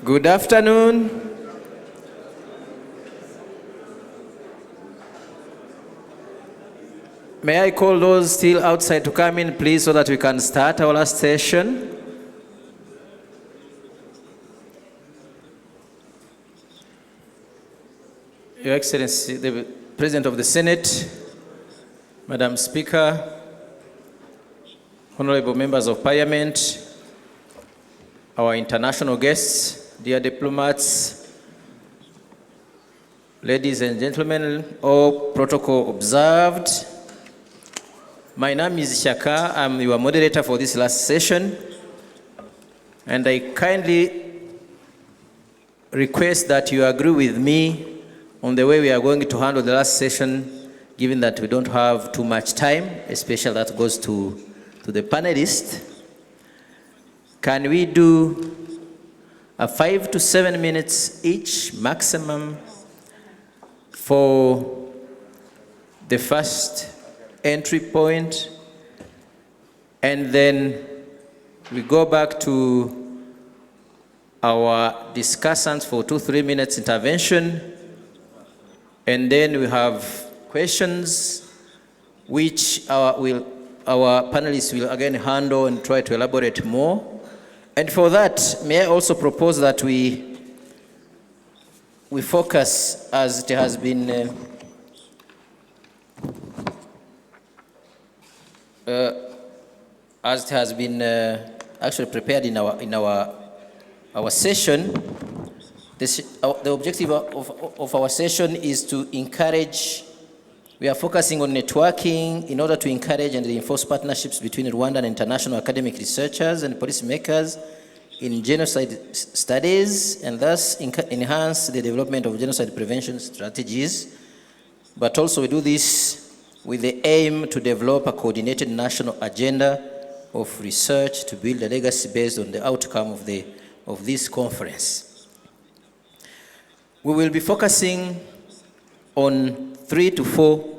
Good afternoon. May I call those still outside to come in, please, so that we can start our last session? Your Excellency, the President of the Senate, Madam Speaker, honorable members of Parliament, our international guests, dear diplomats, ladies and gentlemen, all protocol observed. My name is Shaka. I'm your moderator for this last session, and I kindly request that you agree with me on the way we are going to handle the last session, given that we don't have too much time, especially that goes to the panelists. Can we do a 5 to 7 minutes each maximum for the first entry point, and then we go back to our discussants for 2-3 minutes intervention, and then we have questions which our panelists will again handle and try to elaborate more. And for that, may I also propose that we focus, as it has been actually prepared in our session. The objective of our session is to encourage. We are focusing on networking in order to encourage and reinforce partnerships between Rwandan and international academic researchers and policymakers in genocide studies, and thus enhance the development of genocide prevention strategies. But also we do this with the aim to develop a coordinated national agenda of research to build a legacy based on the outcome of this conference. We will be focusing on 3 to 4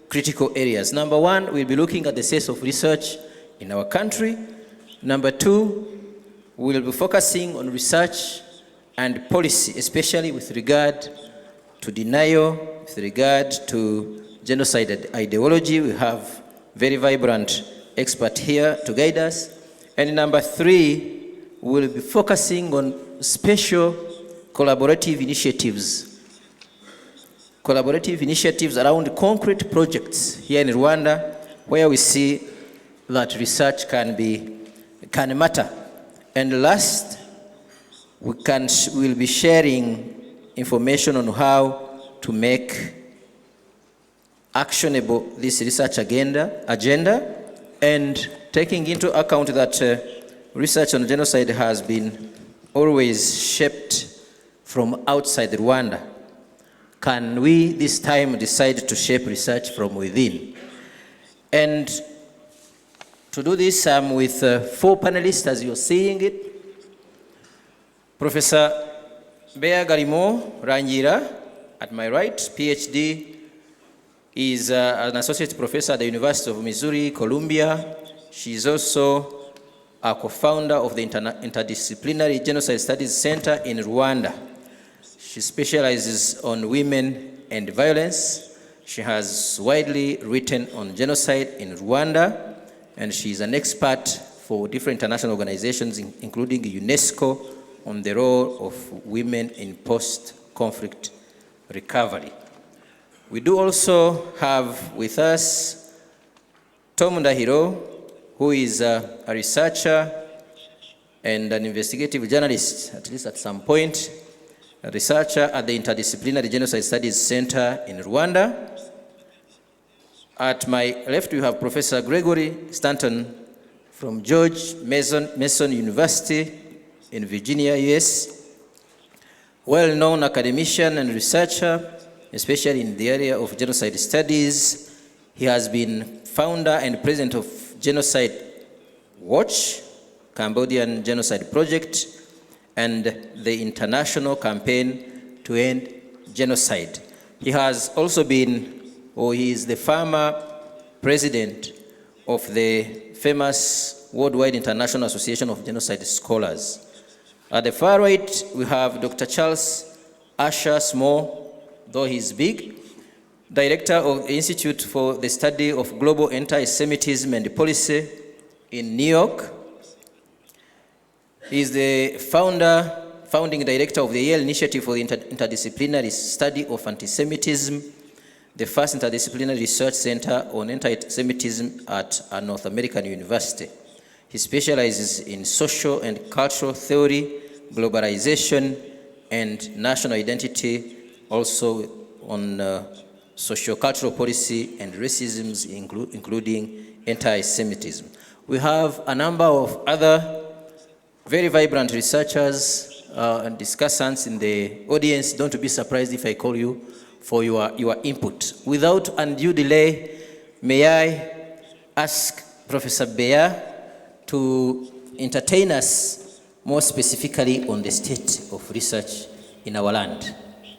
critical areas. Number 1, we'll be looking at the state of research in our country. Number 2, we will be focusing on research and policy, especially with regard to denial, with regard to genocide ideology. We have very vibrant expert here to guide us. And number 3, we will be focusing on special collaborative initiatives around concrete projects here in Rwanda, where we see that research can matter. And last, we'll be sharing information on how to make actionable this research agenda, and taking into account that research on genocide has been always shaped from outside Rwanda. Can we this time decide to shape research from within? And to do this, I'm with 4 panelists, as you're seeing it. Professor Bea Garimo Rangira, at my right, PhD, is an associate professor at the University of Missouri, Columbia. She's also a co-founder of the Interdisciplinary Genocide Studies Center in Rwanda. She specializes on women and violence. She has widely written on genocide in Rwanda, and she is an expert for different international organizations, including UNESCO, on the role of women in post-conflict recovery. We do also have with us Tom Ndahiro, who is a researcher and an investigative journalist, at least at some point, a researcher at the Interdisciplinary Genocide Studies Center in Rwanda. At my left, we have Professor Gregory Stanton from George Mason University in Virginia, US. Well-known academician and researcher, especially in the area of genocide studies. He has been founder and president of Genocide Watch, Cambodian Genocide Project, and the International Campaign to End Genocide. He has also been, he is the former president of the famous Worldwide International Association of Genocide Scholars. At the far right, we have Dr. Charles Asher Small, though he's big, Director of the Institute for the Study of Global Anti-Semitism and Policy in New York. He is the founding director of the Yale Initiative for the Interdisciplinary Study of Anti-Semitism, the first interdisciplinary research center on anti-Semitism at a North American university. He specializes in social and cultural theory, globalization, and national identity, also on socio-cultural policy and racism, including anti-Semitism. We have a number of other very vibrant researchers and discussants in the audience. Don't be surprised if I call you for your input. Without undue delay, may I ask Professor Beya to entertain us more specifically on the state of research in our land.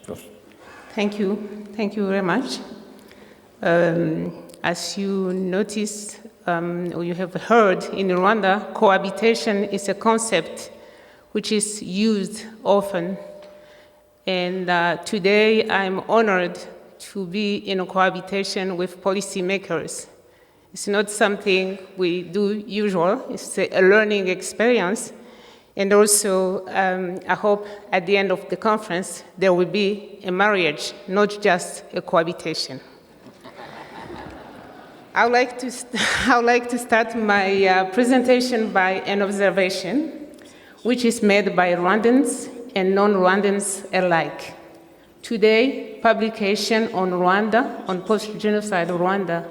Prof. Thank you. Thank you very much. As you noticed, or you have heard, in Rwanda, cohabitation is a concept which is used often. And today, I'm honored to be in cohabitation with policymakers. It's not something we do usual. It's a learning experience. And also, I hope at the end of the conference, there will be a marriage, not just a cohabitation. I would like to start my presentation by an observation, which is made by Rwandans and non-Rwandans alike. Today, publication on Rwanda, on post-genocide Rwanda,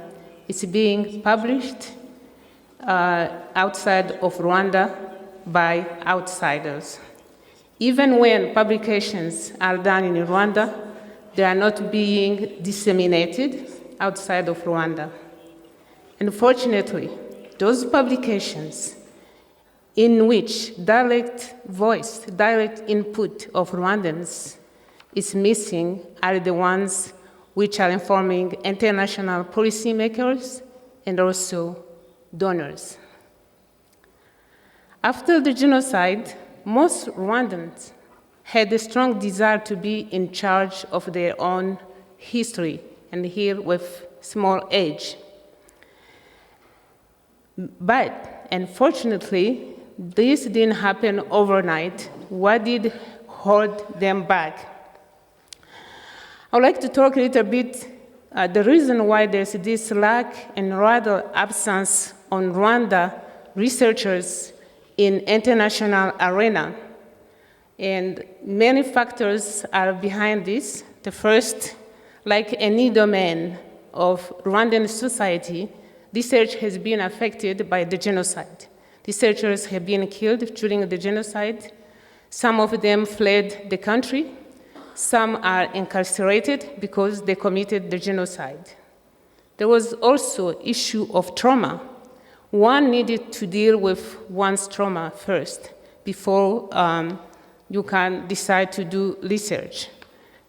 is being published outside of Rwanda by outsiders. Even when publications are done in Rwanda, they are not being disseminated outside of Rwanda. Unfortunately, those publications in which direct voice, direct input of Rwandans is missing are the ones which are informing international policymakers and also donors. After the genocide, most Rwandans had a strong desire to be in charge of their own history, and here with small age. But unfortunately, this didn't happen overnight. What did hold them back? I would like to talk a little bit the reason why there's this lack and rather absence on Rwanda researchers in international arena. And many factors are behind this. The first, like any domain of Rwandan society, research has been affected by the genocide. Researchers have been killed during the genocide. Some of them fled the country. Some are incarcerated because they committed the genocide. There was also issue of trauma. One needed to deal with one's trauma first before you can decide to do research.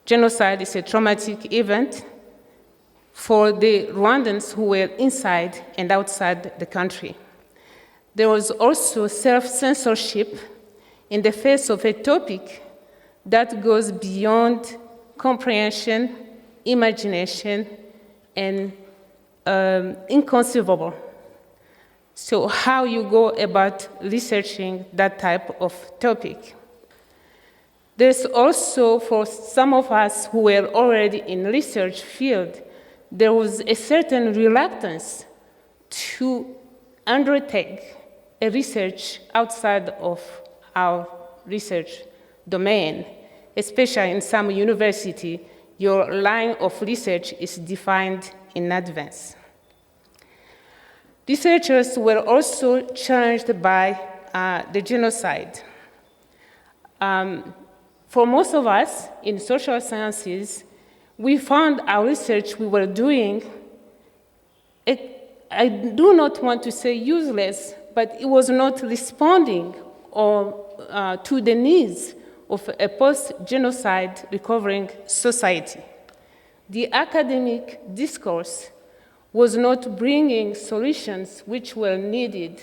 Genocide is a traumatic event for the Rwandans who were inside and outside the country. There was also self-censorship in the face of a topic that goes beyond comprehension, imagination, and inconceivable. So how you go about researching that type of topic. There's also, for some of us who were already in research field, there was a certain reluctance to undertake a research outside of our research domain, especially in some university, your line of research is defined in advance. Researchers were also challenged by the genocide. For most of us in social sciences, we found our research we were doing, I do not want to say useless, but it was not responding to the needs of a post-genocide recovering society. The academic discourse was not bringing solutions which were needed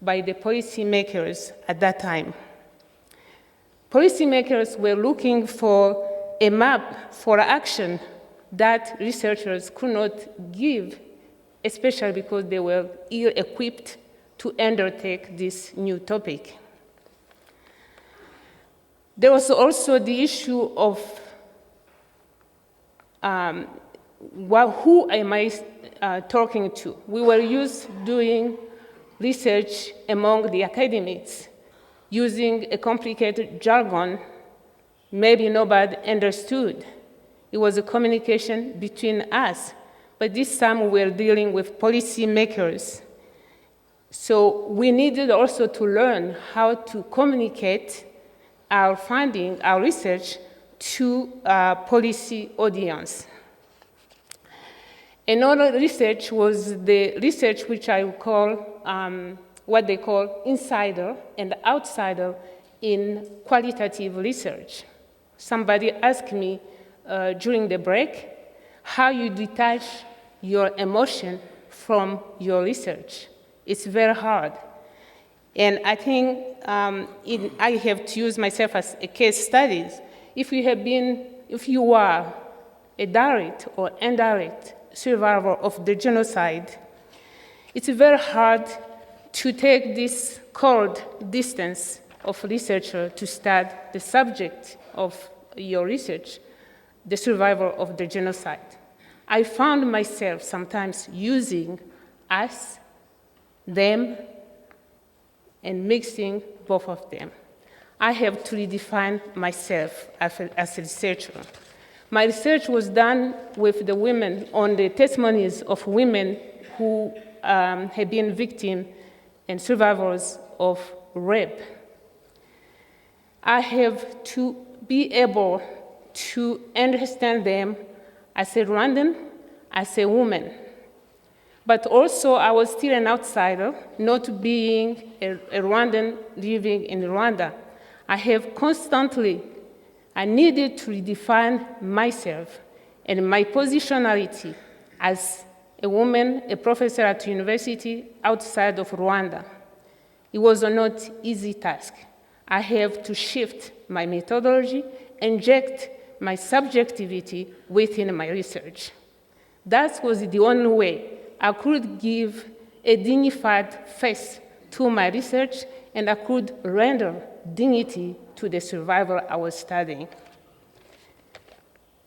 by the policymakers at that time. policymakers were looking for a map for action that researchers could not give, especially because they were ill-equipped to undertake this new topic. There was also the issue of who am I talking to? We were used doing research among the academics, using a complicated jargon maybe nobody understood. It was a communication between us, but this time we're dealing with policymakers. So we needed also to learn how to communicate our finding, our research, to a policy audience. Another research was the research which I would call what they call insider and outsider in qualitative research. Somebody asked me during the break how you detach your emotion from your research. It's very hard. And I think I have to use myself as a case study. If you are a direct or indirect survivor of the genocide, it's very hard to take this cold distance of researcher to study the subject of your research, the survivor of the genocide. I found myself sometimes using us, them, and mixing both of them. I have to redefine myself as a researcher. My research was done with the women on the testimonies of women who have been victims and survivors of rape. I have to be able to understand them as a Rwandan, as a woman. But also, I was still an outsider, not being a Rwandan living in Rwanda. I needed to redefine myself and my positionality as a woman, a professor at university outside of Rwanda. It was not an easy task. I have to shift my methodology, inject my subjectivity within my research. That was the only way I could give a dignified face to my research, and I could render dignity to the survivor I was studying.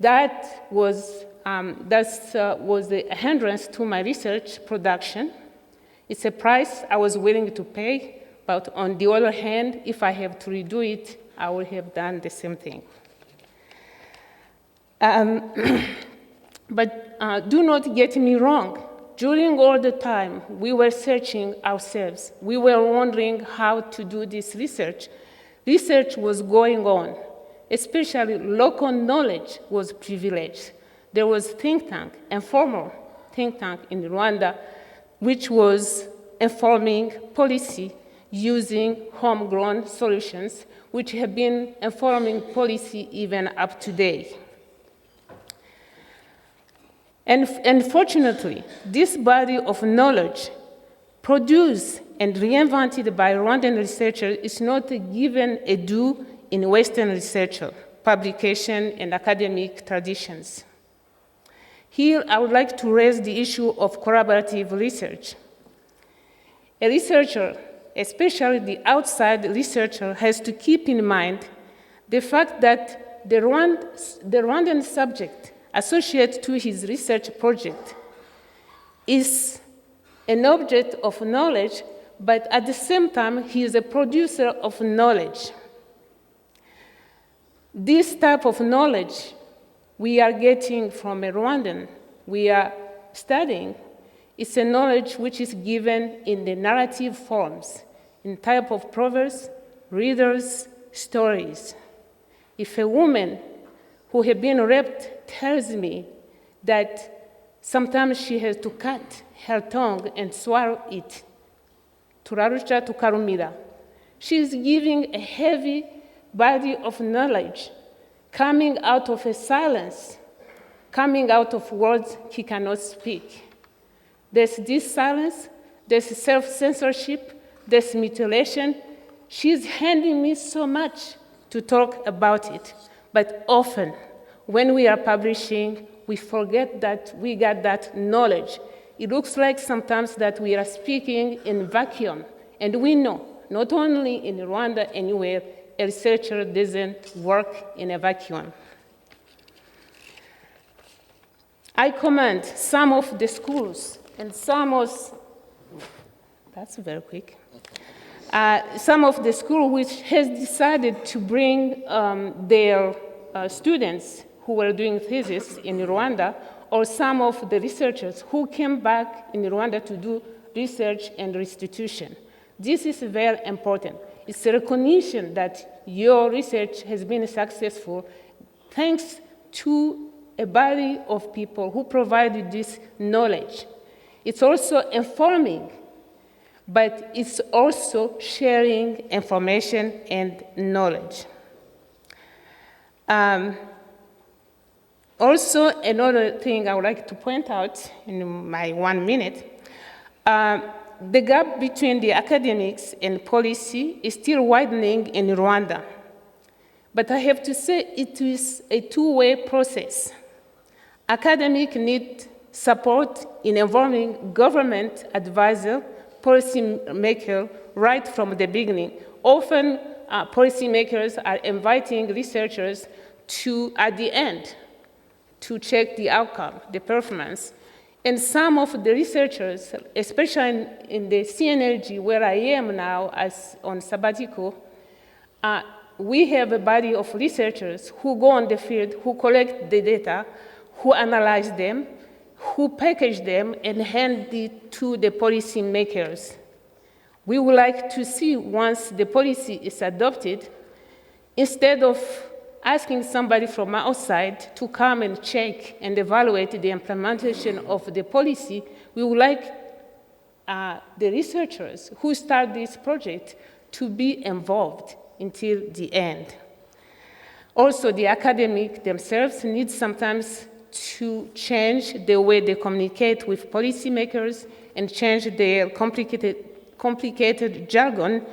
That was the hindrance to my research production. It's a price I was willing to pay, but on the other hand, if I have to redo it, I would have done the same thing. But do not get me wrong. During all the time, we were searching ourselves. We were wondering how to do this research. Research was going on, especially local knowledge was privileged. There was think tank, informal think tank in Rwanda, which was informing policy using homegrown solutions, which have been informing policy even up to date. And unfortunately, this body of knowledge produced and reinvented by Rwandan researchers is not given a due in Western research, publication, and academic traditions. Here, I would like to raise the issue of collaborative research. A researcher, especially the outside researcher, has to keep in mind the fact that the Rwandan subject associated to his research project is an object of knowledge, but at the same time, he is a producer of knowledge. This type of knowledge we are getting from a Rwandan, we are studying, it's a knowledge which is given in the narrative forms, in type of proverbs, readers, stories. If a woman who has been raped tells me that sometimes she has to cut her tongue and swallow it, turarusha tukarumira, she is giving a heavy body of knowledge coming out of a silence, coming out of words he cannot speak. There's this silence, there's self-censorship, there's mutilation. She's handing me so much to talk about it. But often, when we are publishing, we forget that we got that knowledge. It looks like sometimes that we are speaking in vacuum, and we know, not only in Rwanda, anywhere, a researcher doesn't work in a vacuum. I commend some of the schools and some of the schools which has decided to bring their students who were doing thesis in Rwanda, or some of the researchers who came back in Rwanda to do research and restitution. This is very important. It's a recognition that your research has been successful thanks to a body of people who provided this knowledge. It's also informing, but it's also sharing information and knowledge. Also, another thing I would like to point out in my 1 minute, the gap between the academics and policy is still widening in Rwanda. But I have to say it is a two-way process. Academics need support in involving government advisor, policymaker, right from the beginning. Often, policymakers are inviting researchers to, at the end, to check the outcome, the performance. And some of the researchers, especially in the CNLG, where I am now as on sabbatical, we have a body of researchers who go on the field, who collect the data, who analyze them, who package them, and hand it to the policy makers. We would like to see, once the policy is adopted, instead of asking somebody from outside to come and check and evaluate the implementation of the policy, we would like the researchers who start this project to be involved until the end. Also, the academics themselves need sometimes to change the way they communicate with policymakers and change their complicated jargon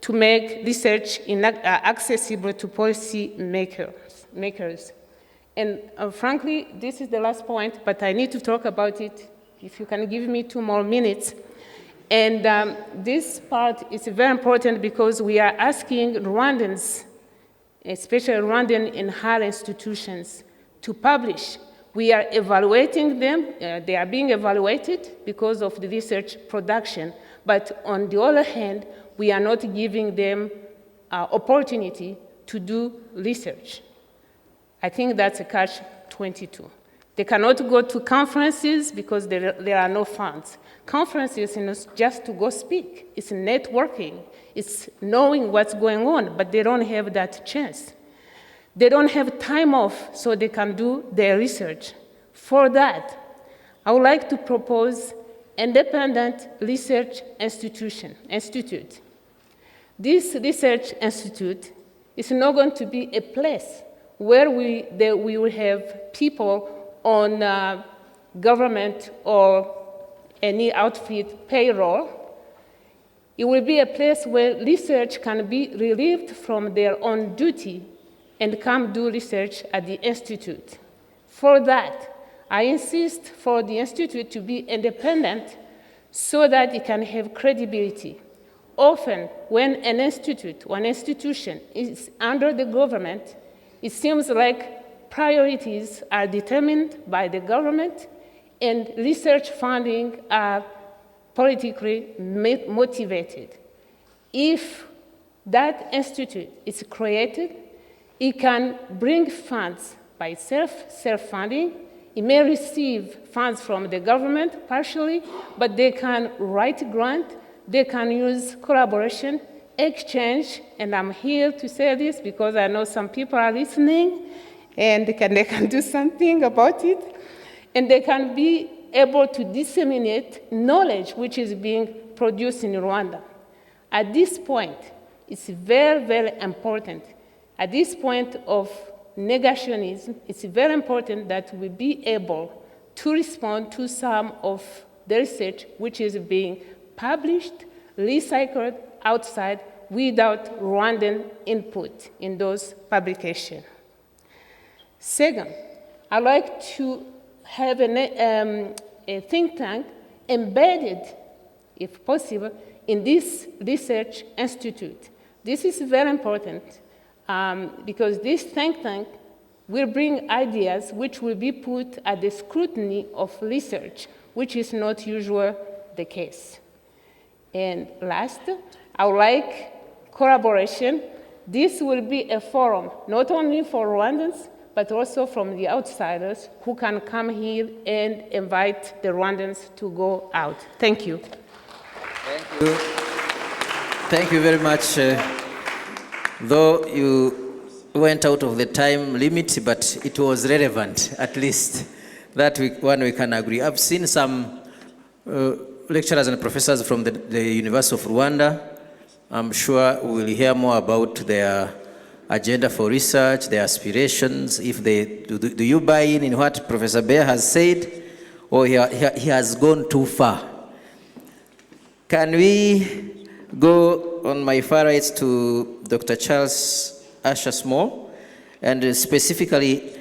to make research accessible to policy makers. And frankly, this is the last point, but I need to talk about it. If you can give me 2 more minutes. And this part is very important because we are asking Rwandans, especially Rwandan in higher institutions, to publish. We are evaluating them. They are being evaluated because of the research production. But on the other hand, we are not giving them opportunity to do research. I think that's a catch-22. They cannot go to conferences because there are no funds. Conferences is just to go speak. It's networking. It's knowing what's going on, but they don't have that chance. They don't have time off so they can do their research. For that, I would like to propose independent research institute. This research institute is not going to be a place where we will have people on government or any outfit payroll. It will be a place where research can be relieved from their own duty and come do research at the institute. For that, I insist for the institute to be independent so that it can have credibility. Often, when an institute or an institution is under the government, it seems like priorities are determined by the government and research funding are politically motivated. If that institute is created, it can bring funds by itself, self-funding. It may receive funds from the government partially, but they can write grant, they can use collaboration, exchange, and I'm here to say this because I know some people are listening, and they can do something about it, and they can be able to disseminate knowledge which is being produced in Rwanda. At this point, it's very, very important. At this point of negationism, it's very important that we be able to respond to some of the research which is being published, recycled outside without Rwandan input in those publications. Second, I'd like to have a think tank embedded, if possible, in this research institute. This is very important because this think tank will bring ideas which will be put at the scrutiny of research, which is not usually the case. And last, I would like collaboration. This will be a forum, not only for Rwandans, but also from the outsiders who can come here and invite the Rwandans to go out. Thank you. Thank you. Thank you very much. Though you went out of the time limit, but it was relevant, at least. That we can agree. I've seen some lecturers and professors from the University of Rwanda. I'm sure we'll hear more about their agenda for research, their aspirations. If they do you buy in what Professor Bear has said, or he has gone too far? Can we go on my far right to Dr. Charles Asher Small, and specifically,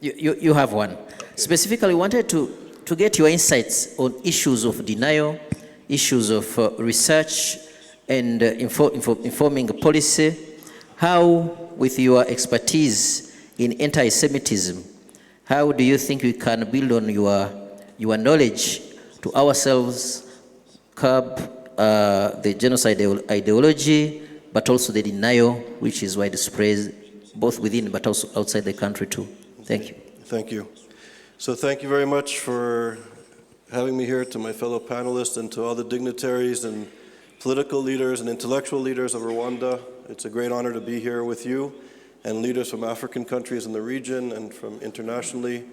you have one. Okay. Specifically wanted to get your insights on issues of denial, issues of research, and informing policy. How, with your expertise in anti-Semitism, how do you think we can build on your knowledge to ourselves, curb the genocide ideology, but also the denial, which is widespread, both within but also outside the country too? Thank you. Thank you. So thank you very much for having me here, to my fellow panelists and to all the dignitaries and political leaders and intellectual leaders of Rwanda. It's a great honor to be here with you and leaders from African countries in the region and from internationally.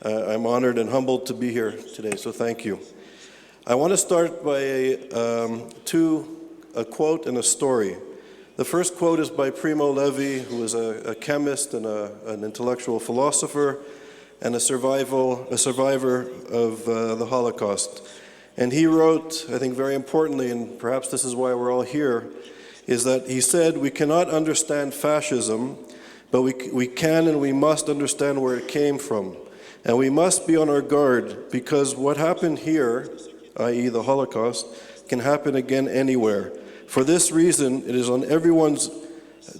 I'm honored and humbled to be here today, so thank you. I want to start by a quote and a story. The first quote is by Primo Levi, who is a chemist and an intellectual philosopher and a survivor of the Holocaust. And he wrote, I think very importantly, and perhaps this is why we're all here, is that he said, "We cannot understand fascism, but we can and we must understand where it came from. And we must be on our guard, because what happened here, i.e. the Holocaust, can happen again anywhere. For this reason, it is on everyone's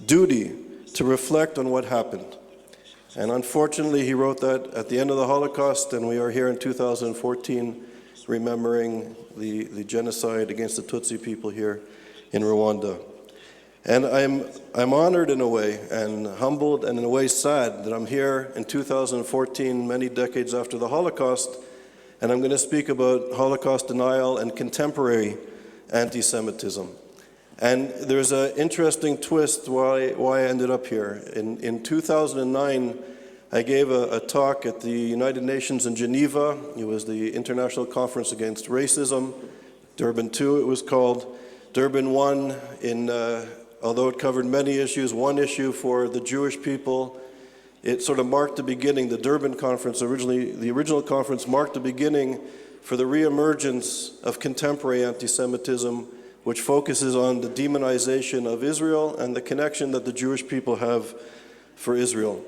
duty to reflect on what happened." And unfortunately, he wrote that at the end of the Holocaust, and we are here in 2014 remembering the genocide against the Tutsi people here in Rwanda. And I'm honored in a way, and humbled, and in a way sad that I'm here in 2014, many decades after the Holocaust, and I'm going to speak about Holocaust denial and contemporary anti-Semitism. And there's an interesting twist why I ended up here. In 2009, I gave a talk at the United Nations in Geneva. It was the International Conference Against Racism, Durban II it was called. Durban I, although it covered many issues, one issue for the Jewish people, it sort of marked the beginning. The Durban Conference, the original conference, marked the beginning for the reemergence of contemporary anti-Semitism, which focuses on the demonization of Israel and the connection that the Jewish people have for Israel.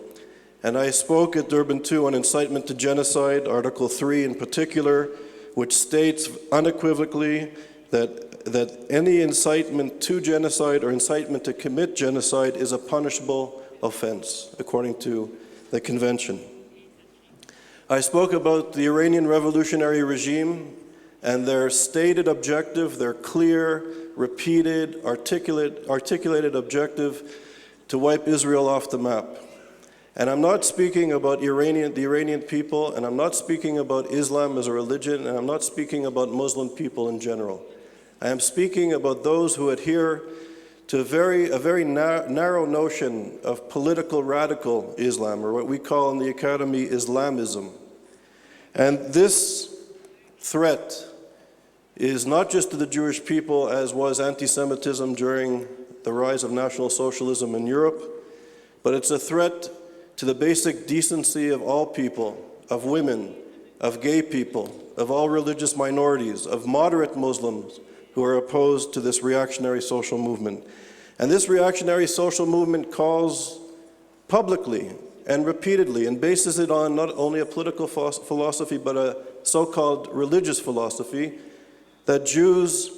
And I spoke at Durban II on incitement to genocide, Article 3 in particular, which states unequivocally that any incitement to genocide or incitement to commit genocide is a punishable offense, according to the convention. I spoke about the Iranian revolutionary regime and their stated objective, their clear, repeated, articulated objective to wipe Israel off the map. And I'm not speaking about the Iranian people, and I'm not speaking about Islam as a religion, and I'm not speaking about Muslim people in general. I am speaking about those who adhere to a very narrow notion of political radical Islam, or what we call in the academy Islamism. And this threat is not just to the Jewish people, as was anti-Semitism during the rise of National Socialism in Europe, but it's a threat to the basic decency of all people, of women, of gay people, of all religious minorities, of moderate Muslims who are opposed to this reactionary social movement. And this reactionary social movement calls publicly and repeatedly and bases it on not only a political philosophy but a so-called religious philosophy that Jews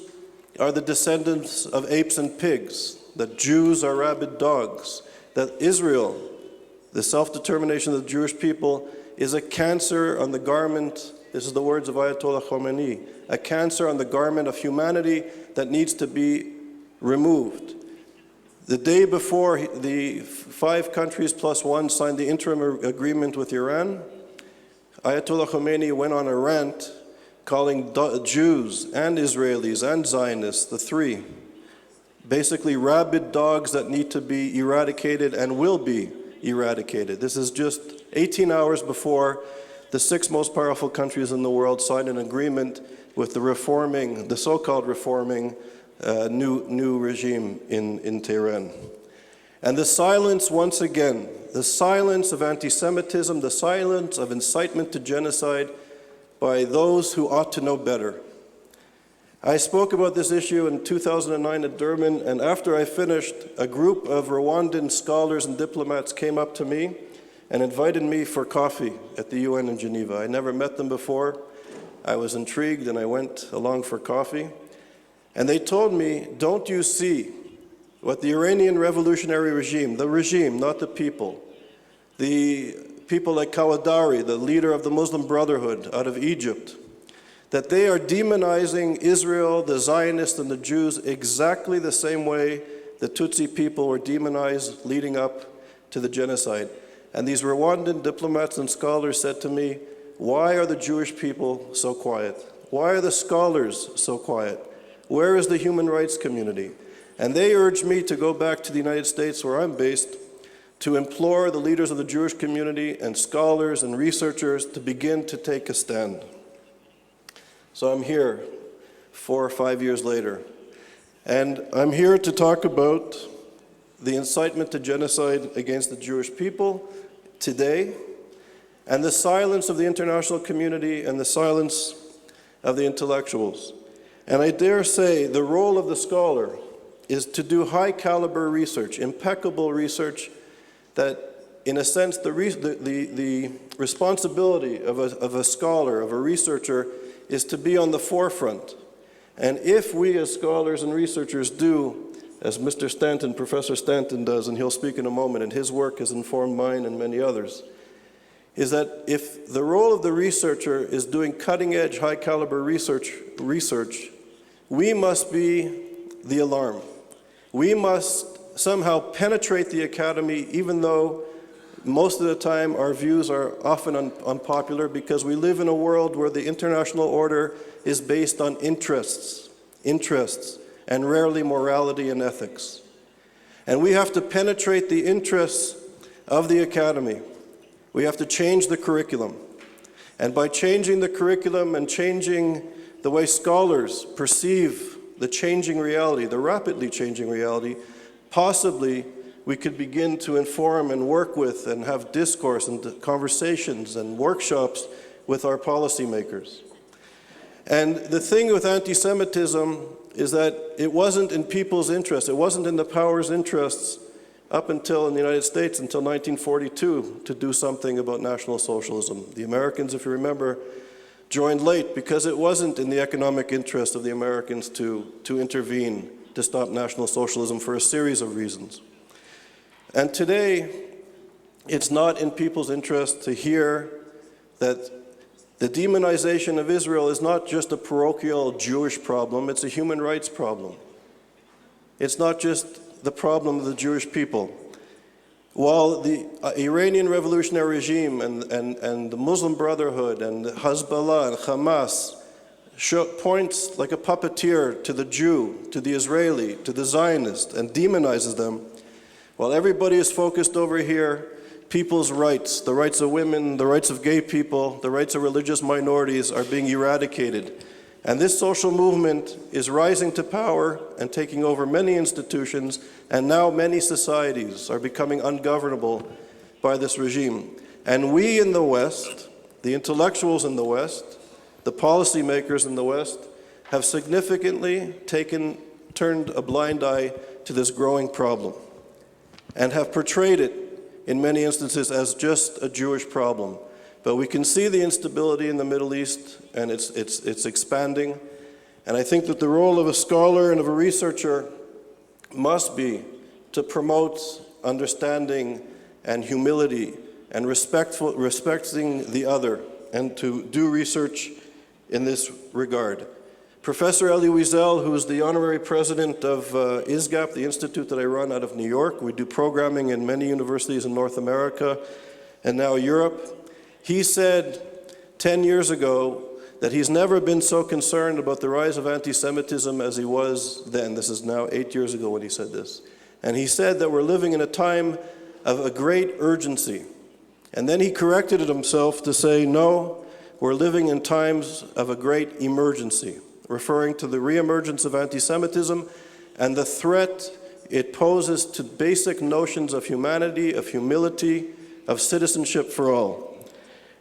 are the descendants of apes and pigs, that Jews are rabid dogs, that Israel, the self-determination of the Jewish people, is a cancer on the garment, this is the words of Ayatollah Khomeini, a cancer on the garment of humanity that needs to be removed. The day before the 5 countries plus 1 signed the interim agreement with Iran, Ayatollah Khomeini went on a rant calling Jews and Israelis and Zionists, the 3, basically rabid dogs that need to be eradicated and will be eradicated. This is just 18 hours before the 6 most powerful countries in the world signed an agreement with the so-called reforming new regime in Tehran. And the silence, once again, the silence of anti-Semitism, the silence of incitement to genocide by those who ought to know better. I spoke about this issue in 2009 at Durban, and after I finished, a group of Rwandan scholars and diplomats came up to me and invited me for coffee at the UN in Geneva. I never met them before. I was intrigued and I went along for coffee. And they told me, don't you see what the Iranian revolutionary regime, the regime, not the people like Kawadari, the leader of the Muslim Brotherhood out of Egypt, that they are demonizing Israel, the Zionists, and the Jews exactly the same way the Tutsi people were demonized leading up to the genocide. And these Rwandan diplomats and scholars said to me, why are the Jewish people so quiet? Why are the scholars so quiet? Where is the human rights community? And they urged me to go back to the United States, where I'm based, to implore the leaders of the Jewish community and scholars and researchers to begin to take a stand. So I'm here 4 or 5 years later, and I'm here to talk about the incitement to genocide against the Jewish people today, and the silence of the international community and the silence of the intellectuals. And I dare say the role of the scholar is to do high caliber research, impeccable research, that in a sense the responsibility of a scholar, of a researcher, is to be on the forefront. And if we as scholars and researchers do, as Mr. Stanton, Professor Stanton does, and he'll speak in a moment, and his work has informed mine and many others, is that if the role of the researcher is doing cutting-edge, high-caliber research, we must be the alarm. We must somehow penetrate the academy, even though most of the time our views are often unpopular, because we live in a world where the international order is based on interests, and rarely morality and ethics. And we have to penetrate the interests of the academy. We have to change the curriculum. And by changing the curriculum and changing the way scholars perceive the changing reality, the rapidly changing reality, possibly we could begin to inform and work with and have discourse and conversations and workshops with our policymakers. And the thing with anti-Semitism is that it wasn't in people's interests, it wasn't in the power's interests up until in the United States, until 1942, to do something about National Socialism. The Americans, if you remember, joined late because it wasn't in the economic interest of the Americans to intervene to stop National Socialism for a series of reasons. And today, it's not in people's interest to hear that the demonization of Israel is not just a parochial Jewish problem, it's a human rights problem. It's not just the problem of the Jewish people. While the Iranian revolutionary regime and the Muslim Brotherhood and Hezbollah and Hamas points like a puppeteer to the Jew, to the Israeli, to the Zionist, and demonizes them, while everybody is focused over here, people's rights, the rights of women, the rights of gay people, the rights of religious minorities are being eradicated. And this social movement is rising to power and taking over many institutions, and now many societies are becoming ungovernable by this regime. And we in the West, the intellectuals in the West, the policymakers in the West, have significantly turned a blind eye to this growing problem and have portrayed it in many instances as just a Jewish problem. But we can see the instability in the Middle East, and it's expanding. And I think that the role of a scholar and of a researcher must be to promote understanding and humility and respecting the other, and to do research in this regard. Professor Elie Wiesel, who is the honorary president of ISGAP, the institute that I run out of New York, we do programming in many universities in North America and now Europe, he said 10 years ago that he's never been so concerned about the rise of anti-Semitism as he was then. This is now 8 years ago when he said this. And he said that we're living in a time of a great urgency. And then he corrected it himself to say, no, we're living in times of a great emergency, referring to the reemergence of anti-Semitism and the threat it poses to basic notions of humanity, of humility, of citizenship for all.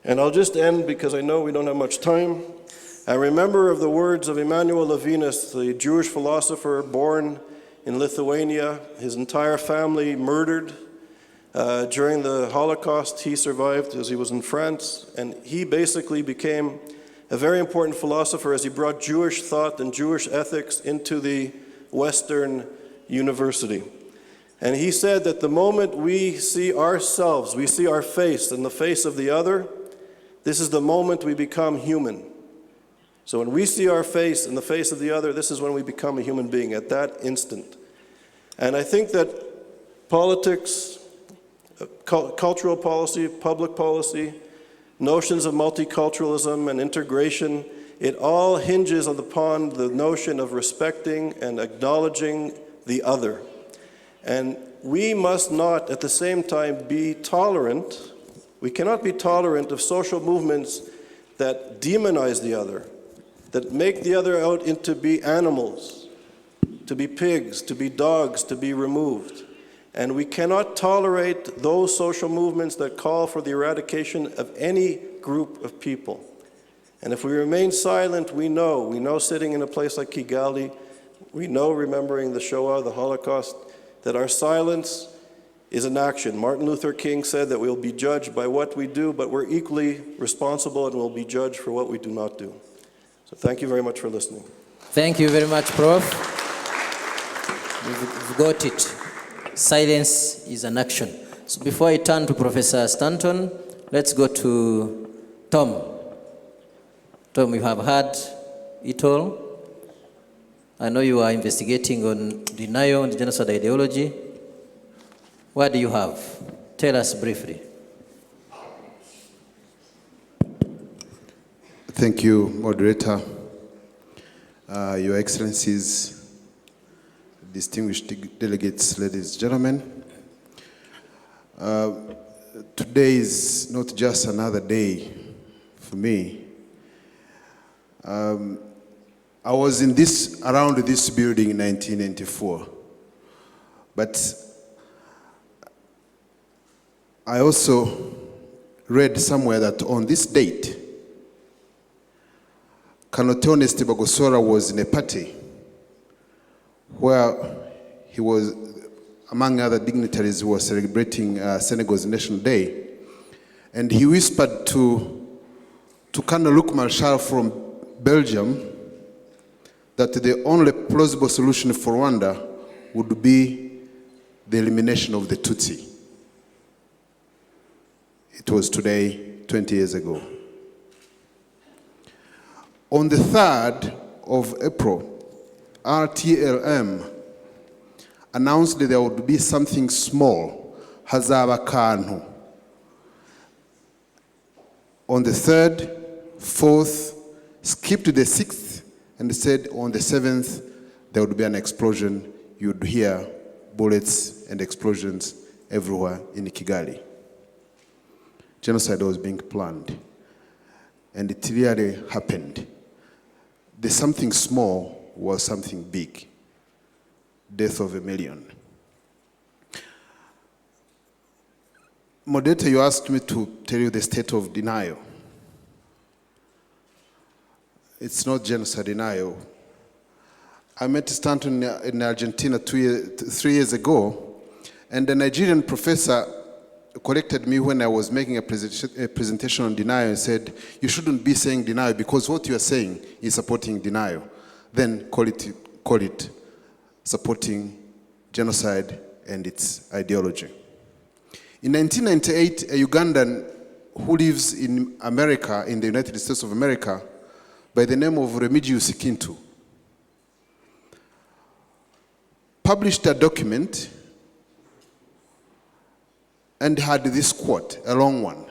And I'll just end, because I know we don't have much time. I remember of the words of Emanuel Levinas, the Jewish philosopher born in Lithuania, his entire family murdered. During the Holocaust, he survived as he was in France, and he basically became a very important philosopher as he brought Jewish thought and Jewish ethics into the Western university. And he said that the moment we see ourselves, we see our face and the face of the other, this is the moment we become human. So when we see our face and the face of the other, this is when we become a human being, at that instant. And I think that politics, cultural policy, public policy, notions of multiculturalism and integration, it all hinges upon the notion of respecting and acknowledging the other. And we must not, at the same time, be tolerant. We cannot be tolerant of social movements that demonize the other, that make the other out into be animals, to be pigs, to be dogs, to be removed. And we cannot tolerate those social movements that call for the eradication of any group of people. And if we remain silent, we know sitting in a place like Kigali, we know, remembering the Shoah, the Holocaust, that our silence is an action. Martin Luther King said that we'll be judged by what we do, but we're equally responsible and we'll be judged for what we do not do. So thank you very much for listening. Thank you very much, Prof. We've got it. Silence is an action. So before I turn to Professor Stanton, let's go to Tom. Tom, you have heard it all. I know you are investigating on denial and genocide ideology. What do you have? Tell us briefly. Thank you, moderator. Your Excellencies, distinguished delegates, ladies and gentlemen. Today is not just another day for me. I was around this building in 1994, but I also read somewhere that on this date, Colonel Theoneste Bagosora was in a party where he was, among other dignitaries, who was celebrating Senegal's National Day, and he whispered to Colonel Luc Marshall from Belgium that the only plausible solution for Rwanda would be the elimination of the Tutsi. It was today, 20 years ago. On the 3rd of April, RTLM announced that there would be something small, hazaba kantu. On the 3rd, 4th, skipped the 6th, and said on the 7th, there would be an explosion. You'd hear bullets and explosions everywhere in Kigali. Genocide was being planned, and it really happened. The something small was something big. Death of 1 million. Moderator, you asked me to tell you the state of denial. It's not genocide denial. I met Stanton in Argentina 3 years ago, and the Nigerian professor corrected me when I was making a presentation on denial and said, you shouldn't be saying denial because what you are saying is supporting denial. Then call it supporting genocide and its ideology. In 1998, a Ugandan who lives in America, in the United States of America, by the name of Remigius Kintu, published a document and had this quote, a long one.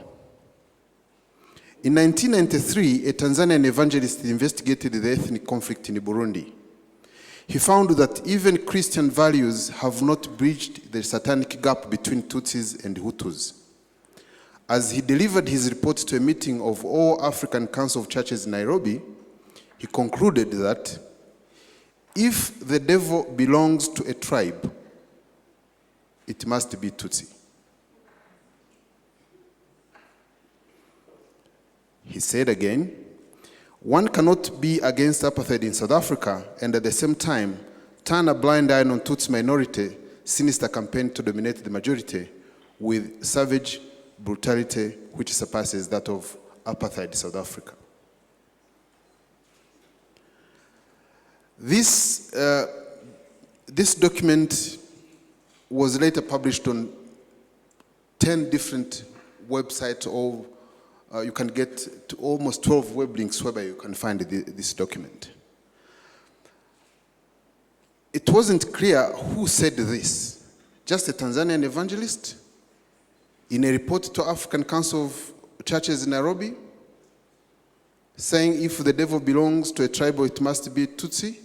In 1993, a Tanzanian evangelist investigated the ethnic conflict in Burundi. He found that even Christian values have not bridged the satanic gap between Tutsis and Hutus. As he delivered his report to a meeting of all African Council of Churches in Nairobi, he concluded that if the devil belongs to a tribe, it must be Tutsi. He said again, one cannot be against apartheid in South Africa and at the same time turn a blind eye on Tutsi minority, sinister campaign to dominate the majority with savage brutality which surpasses that of apartheid South Africa. This document was later published on 10 different websites, or you can get to almost 12 web links whereby you can find this document. It wasn't clear who said this, just a Tanzanian evangelist in a report to African Council of Churches in Nairobi, saying if the devil belongs to a tribe, it must be Tutsi.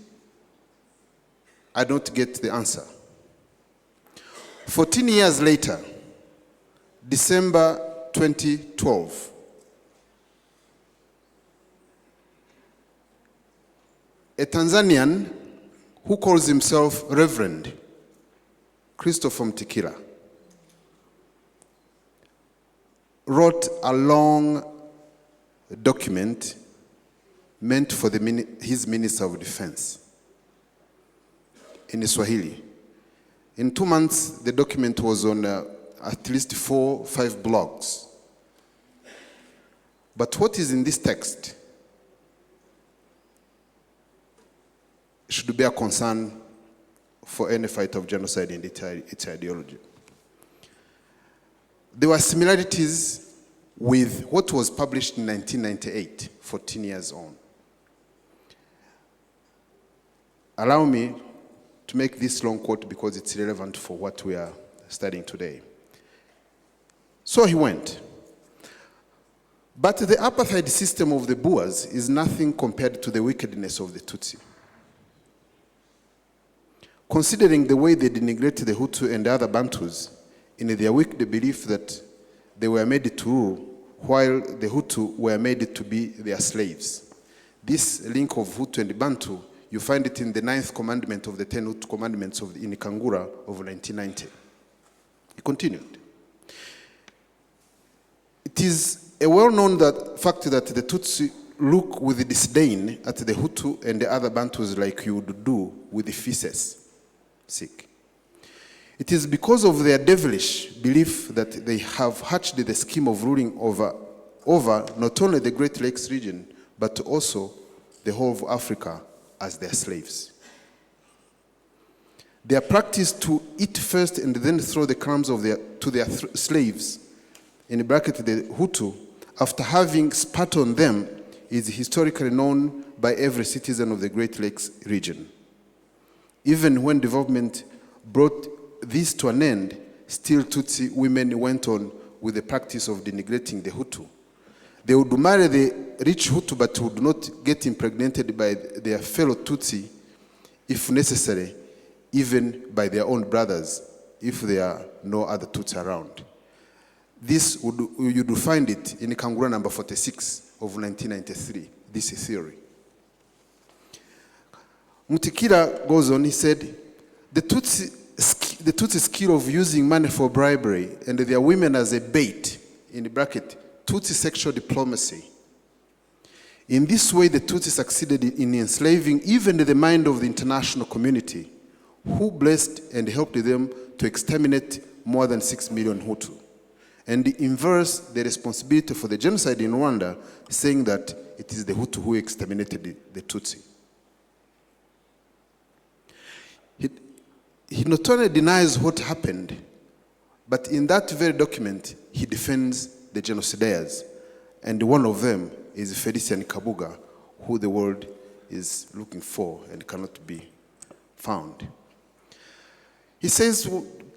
I don't get the answer. 14 years later, December 2012, a Tanzanian who calls himself Reverend Christopher Mtikila wrote a long document meant for his Minister of Defense in Swahili. In 2 months, the document was on at least 4 or 5 blogs. But what is in this text should be a concern for any fight of genocide and its ideology. There were similarities with what was published in 1998, 14 years on. Allow me to make this long quote because it's relevant for what we are studying today. So he went. But the apartheid system of the Boers is nothing compared to the wickedness of the Tutsi. Considering the way they denigrate the Hutu and other Bantus in their wicked belief that they were made to rule, while the Hutu were made to be their slaves. This link of Hutu and Bantu, you find it in the 9th commandment of the 10 Hutu commandments in Kangura of 1990. He continued. It is a well-known fact that the Tutsi look with disdain at the Hutu and the other Bantus like you would do with the feces. Sick. It is because of their devilish belief that they have hatched the scheme of ruling over not only the Great Lakes region, but also the whole of Africa as their slaves. Their practice to eat first and then throw the crumbs to their slaves, in bracket the Hutu, after having spat on them, is historically known by every citizen of the Great Lakes region. Even when development brought this to an end, still Tutsi women went on with the practice of denigrating the Hutu. They would marry the rich Hutu but would not get impregnated by their fellow Tutsi, if necessary, even by their own brothers, if there are no other Tutsi around. This you do find it in Kangura number 46 of 1993, this theory. Mtikila goes on, he said, the Tutsi skill of using money for bribery and their women as a bait, in bracket, Tutsi sexual diplomacy, In this way, the Tutsi succeeded in enslaving even the mind of the international community, who blessed and helped them to exterminate more than 6 million Hutu, and inverse the responsibility for the genocide in Rwanda, saying that it is the Hutu who exterminated the Tutsi. He not only denies what happened, but in that very document, he defends the genocidaires. And one of them is Felician Kabuga, who the world is looking for and cannot be found. He says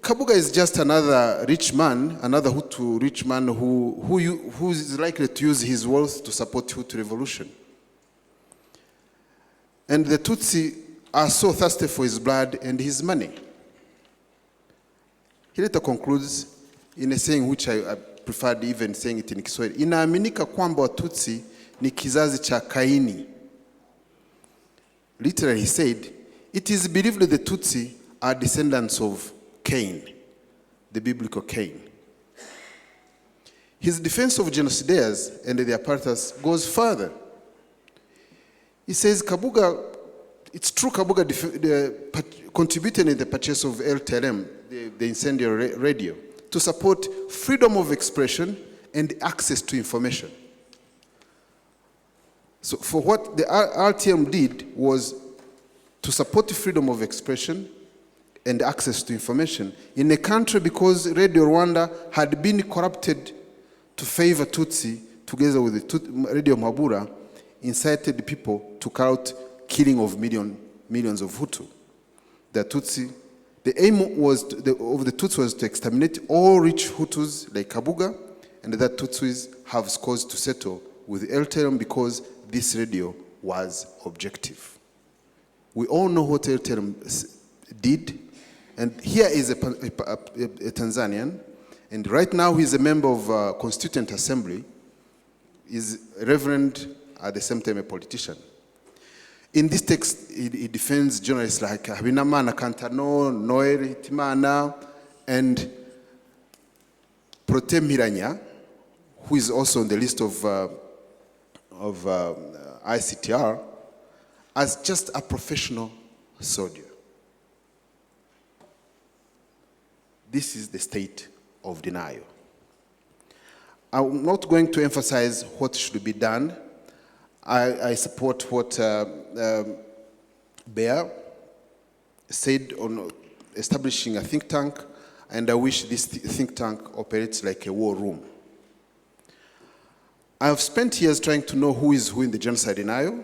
Kabuga is just another rich man, another Hutu rich man who is likely to use his wealth to support Hutu revolution. And the Tutsi are so thirsty for his blood and his money. He later concludes in a saying which I preferred even saying it in Kiswahili. Inaaminika kwamba Watutsi ni kizazi cha Kaini. Literally he said, it is believed that the Tutsi are descendants of Cain, the biblical Cain. His defense of genocidaires and their partners goes further. He says Kabuga, it's true Kabuga contributed in the purchase of LTLM, the incendiary radio, to support freedom of expression and access to information. So for what the RTM did was to support freedom of expression and access to information in a country because Radio Rwanda had been corrupted to favor Tutsi together with the Radio Mabura, incited people to carry out killing of millions of Hutu. The Tutsi, the aim of the Tutsi was to exterminate all rich Hutus like Kabuga, and that Tutsis have cause to settle with LTLM because this radio was objective. We all know what LTLM did, and here is a Tanzanian, and right now he's a member of Constituent Assembly, is a reverend, at the same time a politician. In this text, he defends journalists like Habinamana Kantano, Noel Timana, and Protem Hiranya, who is also on the list of ICTR, as just a professional soldier. This is the state of denial. I'm not going to emphasize what should be done. I support what Bear said on establishing a think tank, and I wish this think tank operates like a war room. I have spent years trying to know who is who in the genocide denial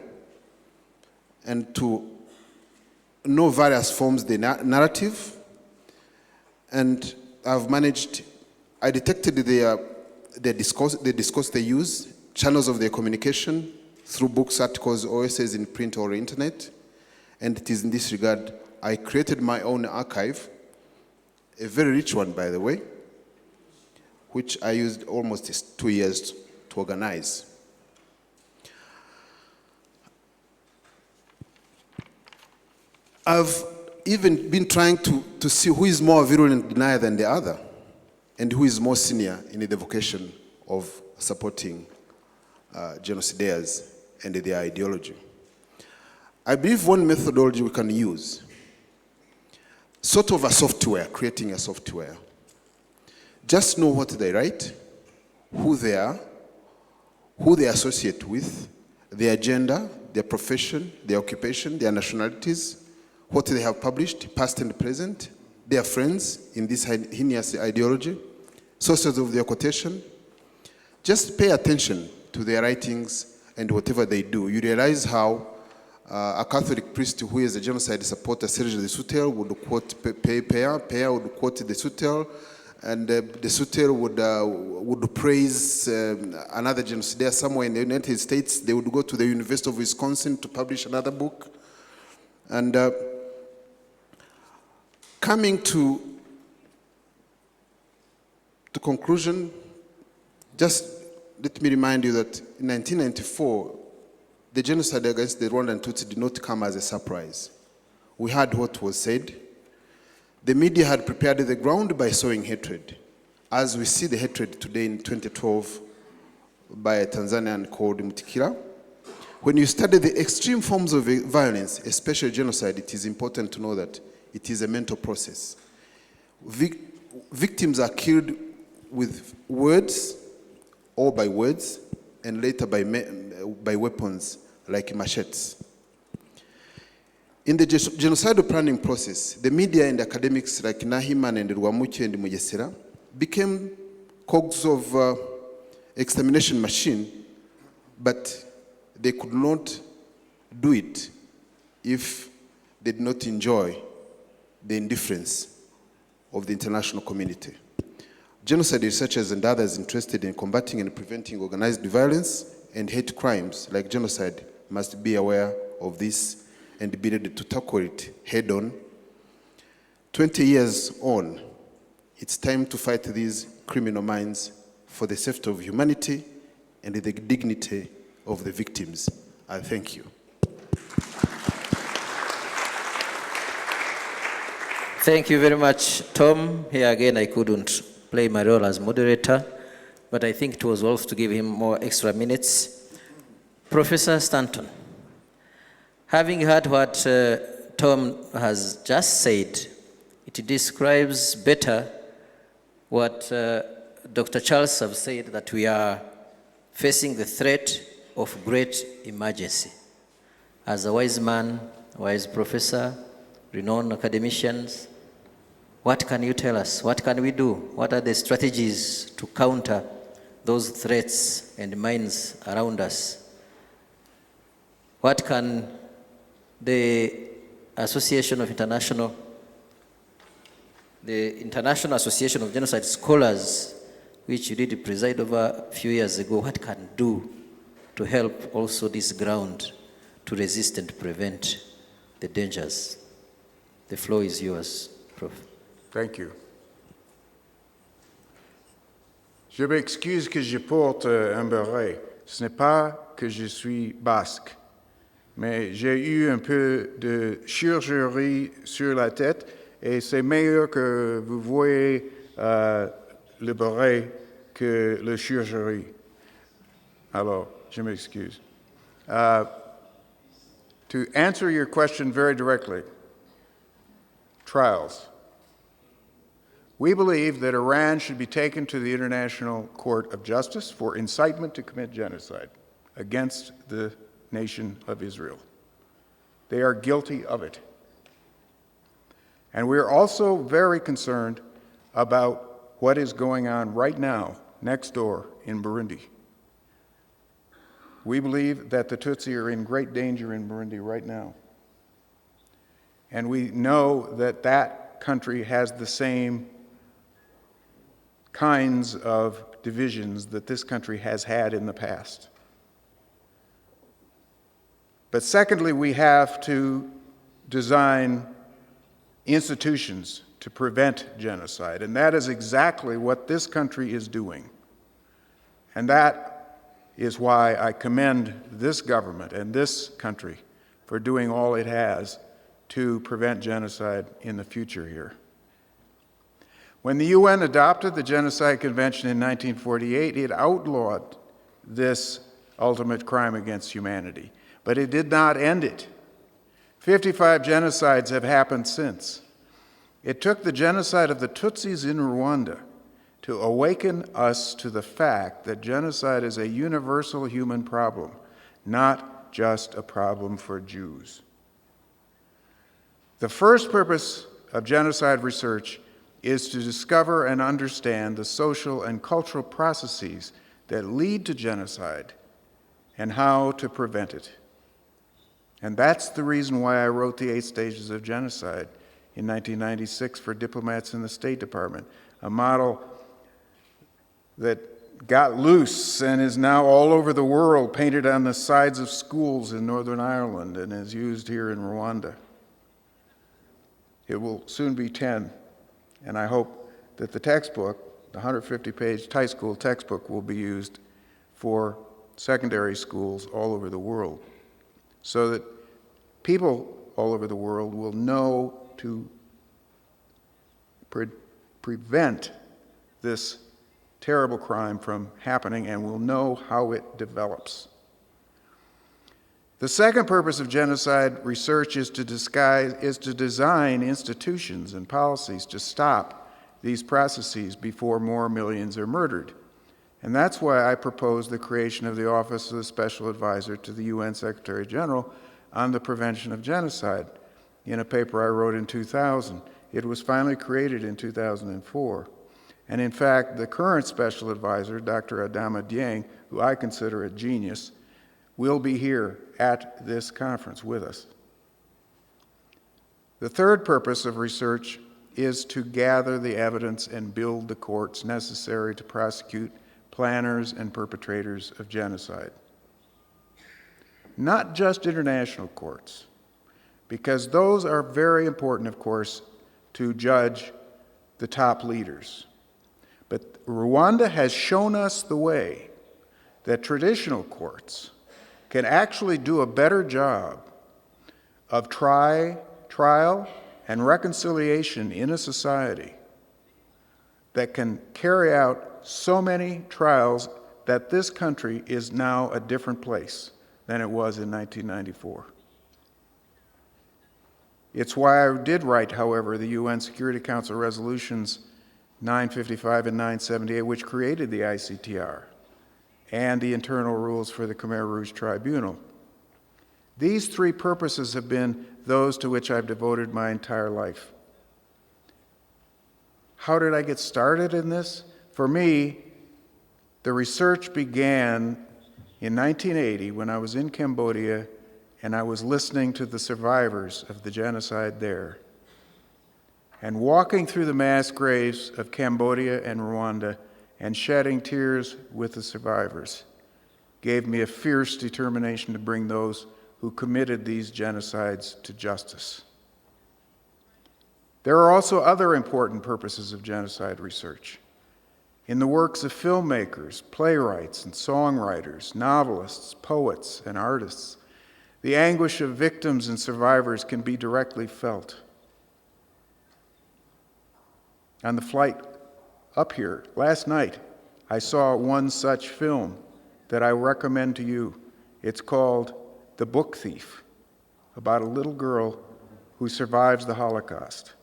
and to know various forms of the narrative, and I've managed, I detected the discourse they use, channels of their communication, through books, articles, or essays in print or internet. And it is in this regard I created my own archive, a very rich one, by the way, which I used almost 2 years to organize. I've even been trying to see who is more virulent denier than the other, and who is more senior in the vocation of supporting genocidaires and their ideology. I believe one methodology we can use, sort of a software, creating a software. Just know what they write, who they are, who they associate with, their gender, their profession, their occupation, their nationalities, what they have published, past and present, their friends in this heinous ideology, sources of their quotation. Just pay attention to their writings and whatever they do. You realize how a Catholic priest who is a genocide supporter, Serge de Souter, would quote Peya would quote de Souter, and de Souter would praise another genocidaire somewhere in the United States. They would go to the University of Wisconsin to publish another book. And coming to conclusion, just let me remind you that in 1994, the genocide against the Rwandan Tutsi did not come as a surprise. We heard what was said. The media had prepared the ground by sowing hatred, as we see the hatred today in 2012 by a Tanzanian called Mutikira. When you study the extreme forms of violence, especially genocide, it is important to know that it is a mental process. Victims are killed with words or by words, and later by weapons like machetes. In the genocidal planning process, the media and academics like Nahiman and Rwamuche and Mugesera became cogs of extermination machine, but they could not do it if they did not enjoy the indifference of the international community. Genocide researchers and others interested in combating and preventing organized violence and hate crimes like genocide must be aware of this and be ready to tackle it head on. 20 years on, it's time to fight these criminal minds for the safety of humanity and the dignity of the victims. I thank you. Thank you very much, Tom. Here again, I couldn't play my role as moderator, but I think it was worth to give him more extra minutes. Professor Stanton, having heard what Tom has just said, it describes better what Dr. Charles has said, that we are facing the threat of great emergency. As a wise man, wise professor, renowned academicians, what can you tell us? What can we do? What are the strategies to counter those threats and mines around us? What can the International Association of Genocide Scholars, which you did preside over a few years ago, what can do to help also this ground to resist and prevent the dangers? The floor is yours, Prof. Thank you. Je m'excuse que je porte un béret. Ce n'est pas que je suis basque, mais j'ai eu un peu de chirurgie sur la tête et c'est meilleur que vous voyez le béret que la chirurgie. Alors, je m'excuse. To answer your question very directly, trials. We believe that Iran should be taken to the International Court of Justice for incitement to commit genocide against the nation of Israel. They are guilty of it. And we're also very concerned about what is going on right now next door in Burundi. We believe that the Tutsi are in great danger in Burundi right now. And we know that that country has the same kinds of divisions that this country has had in the past. But secondly, we have to design institutions to prevent genocide, and that is exactly what this country is doing. And that is why I commend this government and this country for doing all it has to prevent genocide in the future here. When the UN adopted the Genocide Convention in 1948, it outlawed this ultimate crime against humanity, but it did not end it. 55 genocides have happened since. It took the genocide of the Tutsis in Rwanda to awaken us to the fact that genocide is a universal human problem, not just a problem for Jews. The first purpose of genocide research is to discover and understand the social and cultural processes that lead to genocide and how to prevent it. And that's the reason why I wrote the 8 Stages of Genocide in 1996 for diplomats in the State Department, a model that got loose and is now all over the world, painted on the sides of schools in Northern Ireland and is used here in Rwanda. It will soon be 10. And I hope that the textbook, the 150-page high school textbook, will be used for secondary schools all over the world so that people all over the world will know to prevent this terrible crime from happening and will know how it develops. The second purpose of genocide research is to design institutions and policies to stop these processes before more millions are murdered. And that's why I proposed the creation of the Office of the Special Advisor to the UN Secretary General on the Prevention of Genocide in a paper I wrote in 2000. It was finally created in 2004. And in fact, the current Special Advisor, Dr. Adama Dieng, who I consider a genius, will be here at this conference with us. The third purpose of research is to gather the evidence and build the courts necessary to prosecute planners and perpetrators of genocide. Not just international courts, because those are very important, of course, to judge the top leaders. But Rwanda has shown us the way that traditional courts can actually do a better job of trial and reconciliation in a society that can carry out so many trials that this country is now a different place than it was in 1994. It's why I did write, however, the UN Security Council resolutions 955 and 978, which created the ICTR and the internal rules for the Khmer Rouge Tribunal. These three purposes have been those to which I've devoted my entire life. How did I get started in this? For me, the research began in 1980 when I was in Cambodia and I was listening to the survivors of the genocide there. And walking through the mass graves of Cambodia and Rwanda and shedding tears with the survivors gave me a fierce determination to bring those who committed these genocides to justice. There are also other important purposes of genocide research. In the works of filmmakers, playwrights, and songwriters, novelists, poets, and artists, the anguish of victims and survivors can be directly felt. On the flight up here last night, I saw one such film that I recommend to you. It's called The Book Thief, about a little girl who survives the Holocaust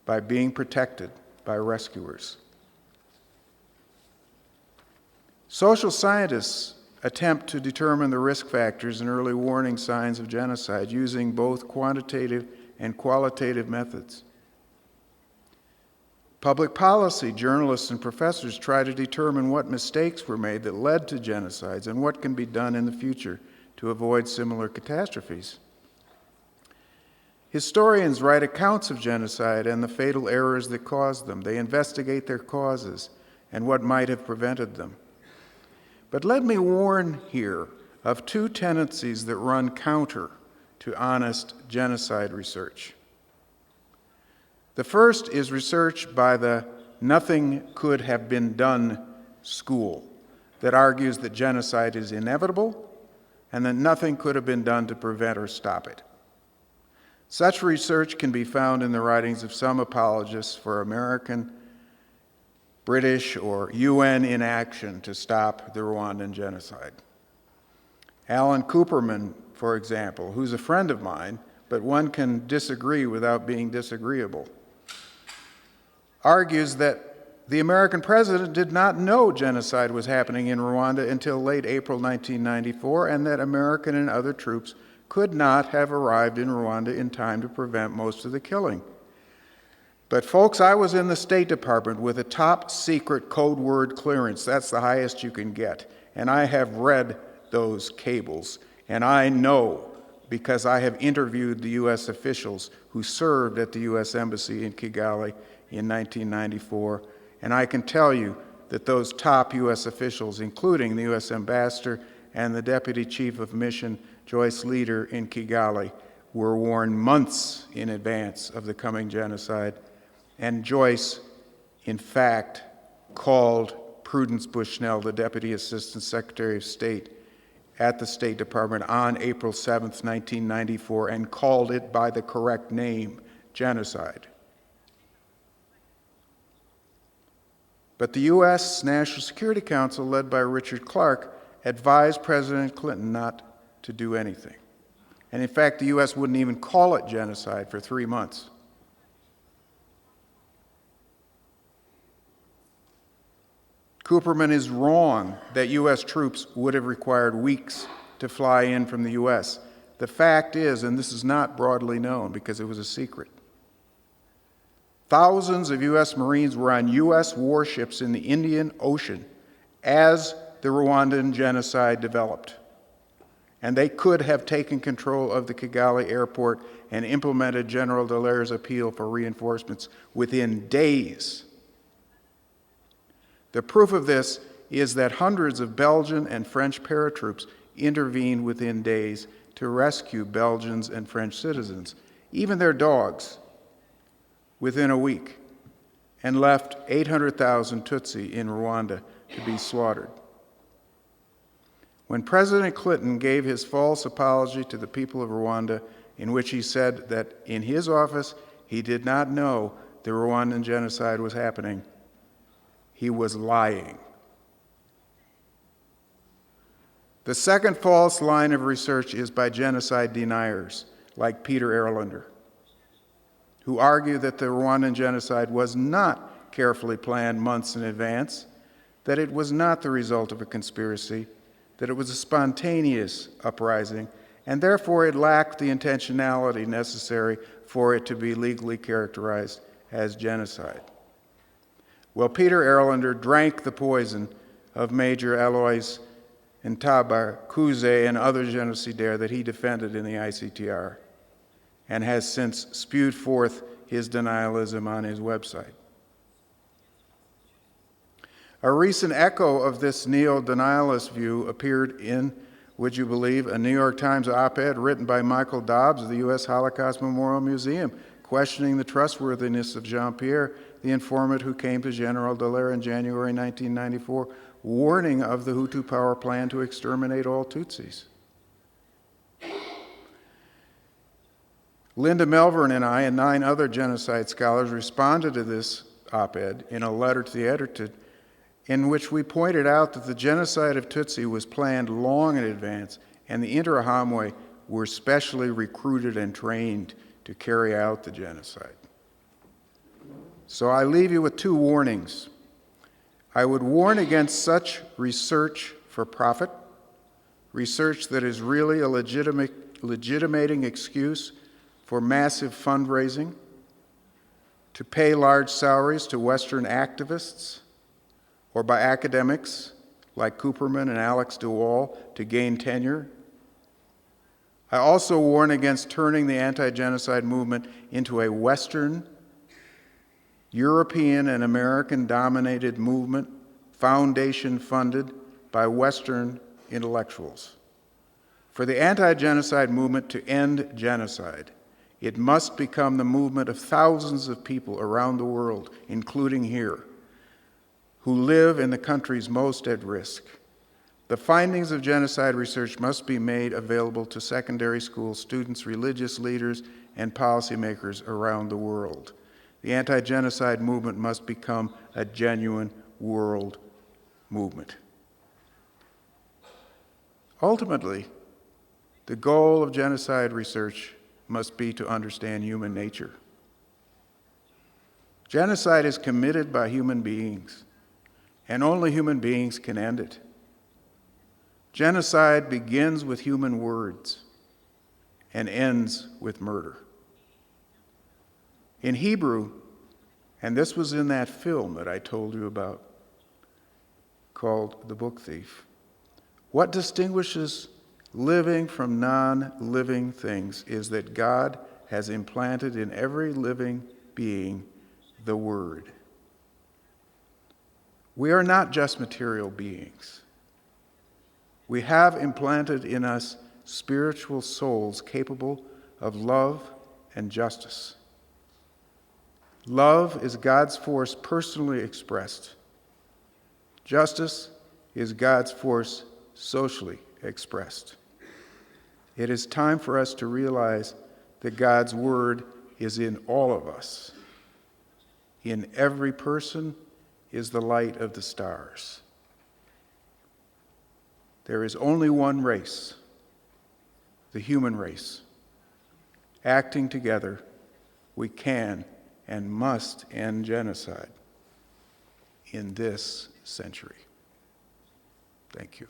by being protected by rescuers. Social scientists attempt to determine the risk factors and early warning signs of genocide using both quantitative and qualitative methods. Public policy journalists and professors try to determine what mistakes were made that led to genocides and what can be done in the future to avoid similar catastrophes. Historians write accounts of genocide and the fatal errors that caused them. They investigate their causes and what might have prevented them. But let me warn here of two tendencies that run counter to honest genocide research. The first is research by the nothing could have been done school that argues that genocide is inevitable and that nothing could have been done to prevent or stop it. Such research can be found in the writings of some apologists for American, British, or UN inaction to stop the Rwandan genocide. Alan Cooperman, for example, who's a friend of mine, but one can disagree without being disagreeable, argues that the American president did not know genocide was happening in Rwanda until late April 1994, and that American and other troops could not have arrived in Rwanda in time to prevent most of the killing. But folks, I was in the State Department with a top secret code word clearance. That's the highest you can get. And I have read those cables, and I know because I have interviewed the U.S. officials who served at the U.S. Embassy in Kigali in 1994, and I can tell you that those top U.S. officials, including the U.S. Ambassador and the Deputy Chief of Mission, Joyce Leader, in Kigali, were warned months in advance of the coming genocide. And Joyce, in fact, called Prudence Bushnell, the Deputy Assistant Secretary of State at the State Department on April 7th, 1994, and called it by the correct name, genocide. But the U.S. National Security Council, led by Richard Clarke, advised President Clinton not to do anything. And in fact, the U.S. wouldn't even call it genocide for 3 months. Cooperman is wrong that U.S. troops would have required weeks to fly in from the U.S. The fact is, and this is not broadly known because it was a secret, thousands of U.S. Marines were on U.S. warships in the Indian Ocean as the Rwandan genocide developed. And they could have taken control of the Kigali airport and implemented General Dallaire's appeal for reinforcements within days. The proof of this is that hundreds of Belgian and French paratroops intervened within days to rescue Belgians and French citizens, even their dogs, within a week, and left 800,000 Tutsi in Rwanda to be slaughtered. When President Clinton gave his false apology to the people of Rwanda, in which he said that in his office he did not know the Rwandan genocide was happening, he was lying. The second false line of research is by genocide deniers, like Peter Erlander, who argue that the Rwandan genocide was not carefully planned months in advance, that it was not the result of a conspiracy, that it was a spontaneous uprising, and therefore it lacked the intentionality necessary for it to be legally characterized as genocide. Well, Peter Erlander drank the poison of Major Alois Ntabakuze and other genocidaires that he defended in the ICTR, and has since spewed forth his denialism on his website. A recent echo of this neo-denialist view appeared in, would you believe, a New York Times op-ed written by Michael Dobbs of the U.S. Holocaust Memorial Museum, questioning the trustworthiness of Jean-Pierre, the informant who came to General Dallaire in January 1994, warning of the Hutu power plan to exterminate all Tutsis. Linda Melbourne and I and 9 other genocide scholars responded to this op-ed in a letter to the editor, in which we pointed out that the genocide of Tutsi was planned long in advance, and the Interahamwe were specially recruited and trained to carry out the genocide. So I leave you with 2 warnings. I would warn against such research for profit, research that is really a legitimating excuse for massive fundraising, to pay large salaries to Western activists, or by academics like Cooperman and Alex DeWall to gain tenure. I also warn against turning the anti-genocide movement into a Western, European, and American-dominated movement, foundation-funded by Western intellectuals. For the anti-genocide movement to end genocide, it must become the movement of thousands of people around the world, including here, who live in the countries most at risk. The findings of genocide research must be made available to secondary school students, religious leaders, and policymakers around the world. The anti-genocide movement must become a genuine world movement. Ultimately, the goal of genocide research must be to understand human nature. Genocide is committed by human beings, and only human beings can end it. Genocide begins with human words and ends with murder. In Hebrew, and this was in that film that I told you about called The Book Thief, what distinguishes living from non-living things is that God has implanted in every living being the Word. We are not just material beings. We have implanted in us spiritual souls capable of love and justice. Love is God's force personally expressed. Justice is God's force socially expressed. It is time for us to realize that God's Word is in all of us. In every person is the light of the stars. There is only one race, the human race. Acting together, we can and must end genocide in this century. Thank you.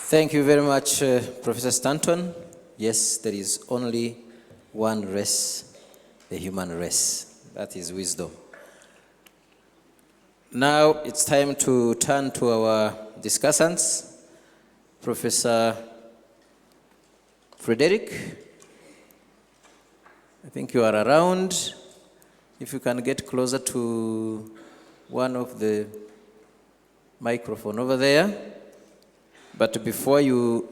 Thank you very much, Professor Stanton. Yes, there is only one race, the human race. That is wisdom. Now it's time to turn to our discussants. Professor Frederick, I think you are around. If you can get closer to one of the microphone over there. But before you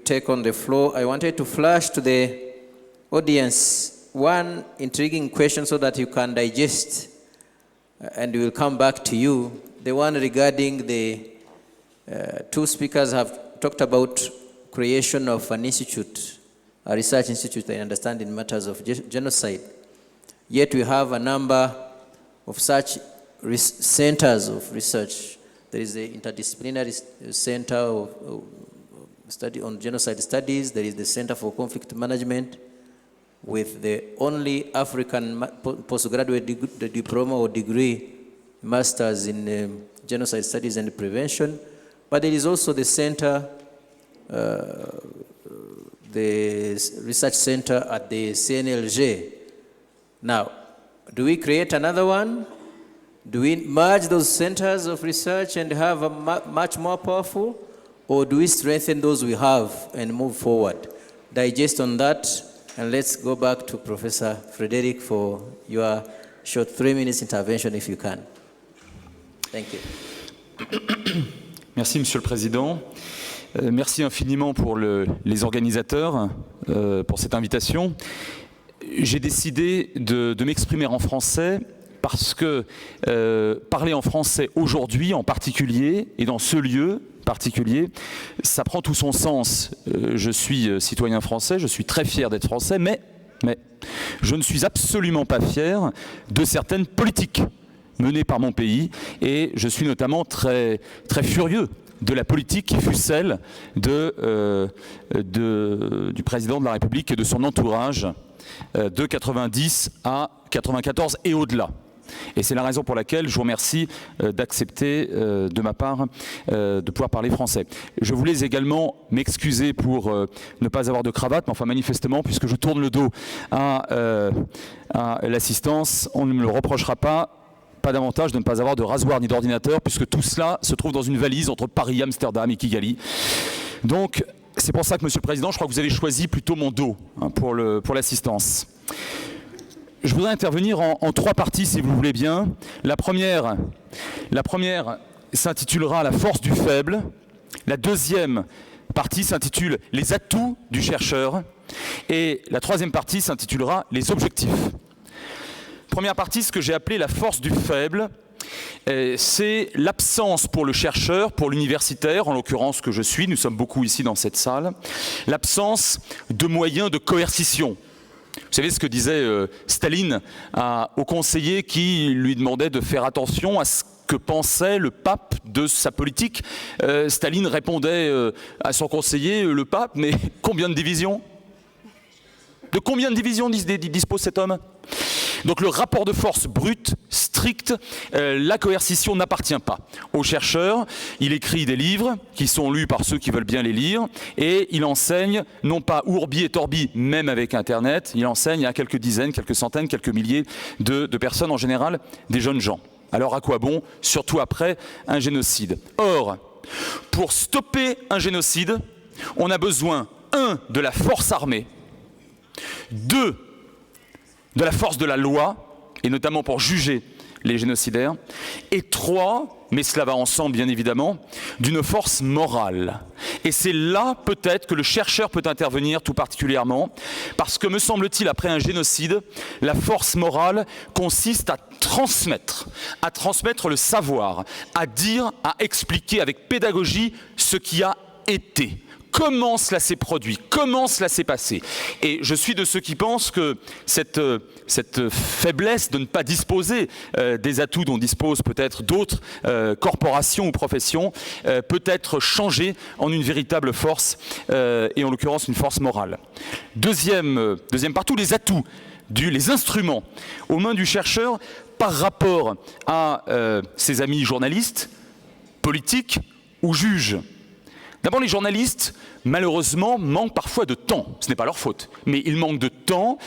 take on the floor, I wanted to flash to the audience one intriguing question so that you can digest, and we will come back to you. The one regarding the two speakers have talked about creation of an institute, a research institute, I understand, in matters of genocide. Yet we have a number of such centers of research. There is the Interdisciplinary Center of Study on Genocide Studies. There is the Center for Conflict Management with the only African postgraduate diploma or degree, masters in Genocide Studies and Prevention. But there is also the center, the research center at the CNLG. Now, do we create another one? Do we merge those centers of research and have a much more powerful, or do we strengthen those we have and move forward? Digest on that, and let's go back to Professor Frederick for your short 3 minutes intervention, if you can. Thank you. Merci, Monsieur le Président. Merci infiniment pour les organisateurs pour cette invitation. J'ai décidé de m'exprimer en français parce que parler en français aujourd'hui en particulier, et dans ce lieu particulier, ça prend tout son sens. Je suis citoyen français, je suis très fier d'être français, mais je ne suis absolument pas fier de certaines politiques menées par mon pays, et je suis notamment très furieux de la politique qui fut celle du président de la République et de son entourage de 90 à 94 et au-delà. Et c'est la raison pour laquelle je vous remercie d'accepter de ma part de pouvoir parler français. Je voulais également m'excuser pour ne pas avoir de cravate, mais enfin manifestement, puisque je tourne le dos à l'assistance, on ne me le reprochera pas davantage de ne pas avoir de rasoir ni d'ordinateur, puisque tout cela se trouve dans une valise entre Paris, Amsterdam et Kigali. Donc c'est pour ça que, Monsieur le Président, je crois que vous avez choisi plutôt mon dos pour l'assistance. Je voudrais intervenir en 3 parties, si vous voulez bien. La première s'intitulera « La force du faible ». La deuxième partie s'intitule « Les atouts du chercheur ». Et la troisième partie s'intitulera « Les objectifs ». Première partie, ce que j'ai appelé la force du faible, c'est l'absence pour le chercheur, pour l'universitaire, en l'occurrence que je suis, nous sommes beaucoup ici dans cette salle, l'absence de moyens de coercition. Vous savez ce que disait Staline aux conseillers qui lui demandaient de faire attention à ce que pensait le pape de sa politique. Staline répondait à son conseiller, le pape, mais combien de divisions? De combien de divisions dispose cet homme? Donc le rapport de force brut, strict, la coercition n'appartient pas aux chercheurs. Il écrit des livres qui sont lus par ceux qui veulent bien les lire, et il enseigne, non pas ourbi et torbi, même avec Internet, il enseigne à quelques dizaines, quelques centaines, quelques milliers de personnes, en général des jeunes gens. Alors à quoi bon, surtout après un génocide? Or, pour stopper un génocide, on a besoin, 1, de la force armée, 2, de la force de la loi, et notamment pour juger les génocidaires, et 3, mais cela va ensemble bien évidemment, d'une force morale. Et c'est là peut-être que le chercheur peut intervenir tout particulièrement, parce que me semble-t-il, après un génocide, la force morale consiste à transmettre le savoir, à dire, à expliquer avec pédagogie ce qui a été. comment cela s'est produit, comment cela s'est passé. Et je suis de ceux qui pensent que cette faiblesse de ne pas disposer des atouts dont disposent peut-être d'autres corporations ou professions peut être changée en une véritable force, et en l'occurrence une force morale. Deuxième partout, les atouts, les instruments aux mains du chercheur par rapport à ses amis journalistes, politiques ou juges. D'abord, les journalistes, malheureusement, manquent parfois de temps. Ce n'est pas leur faute, mais ils manquent de temps.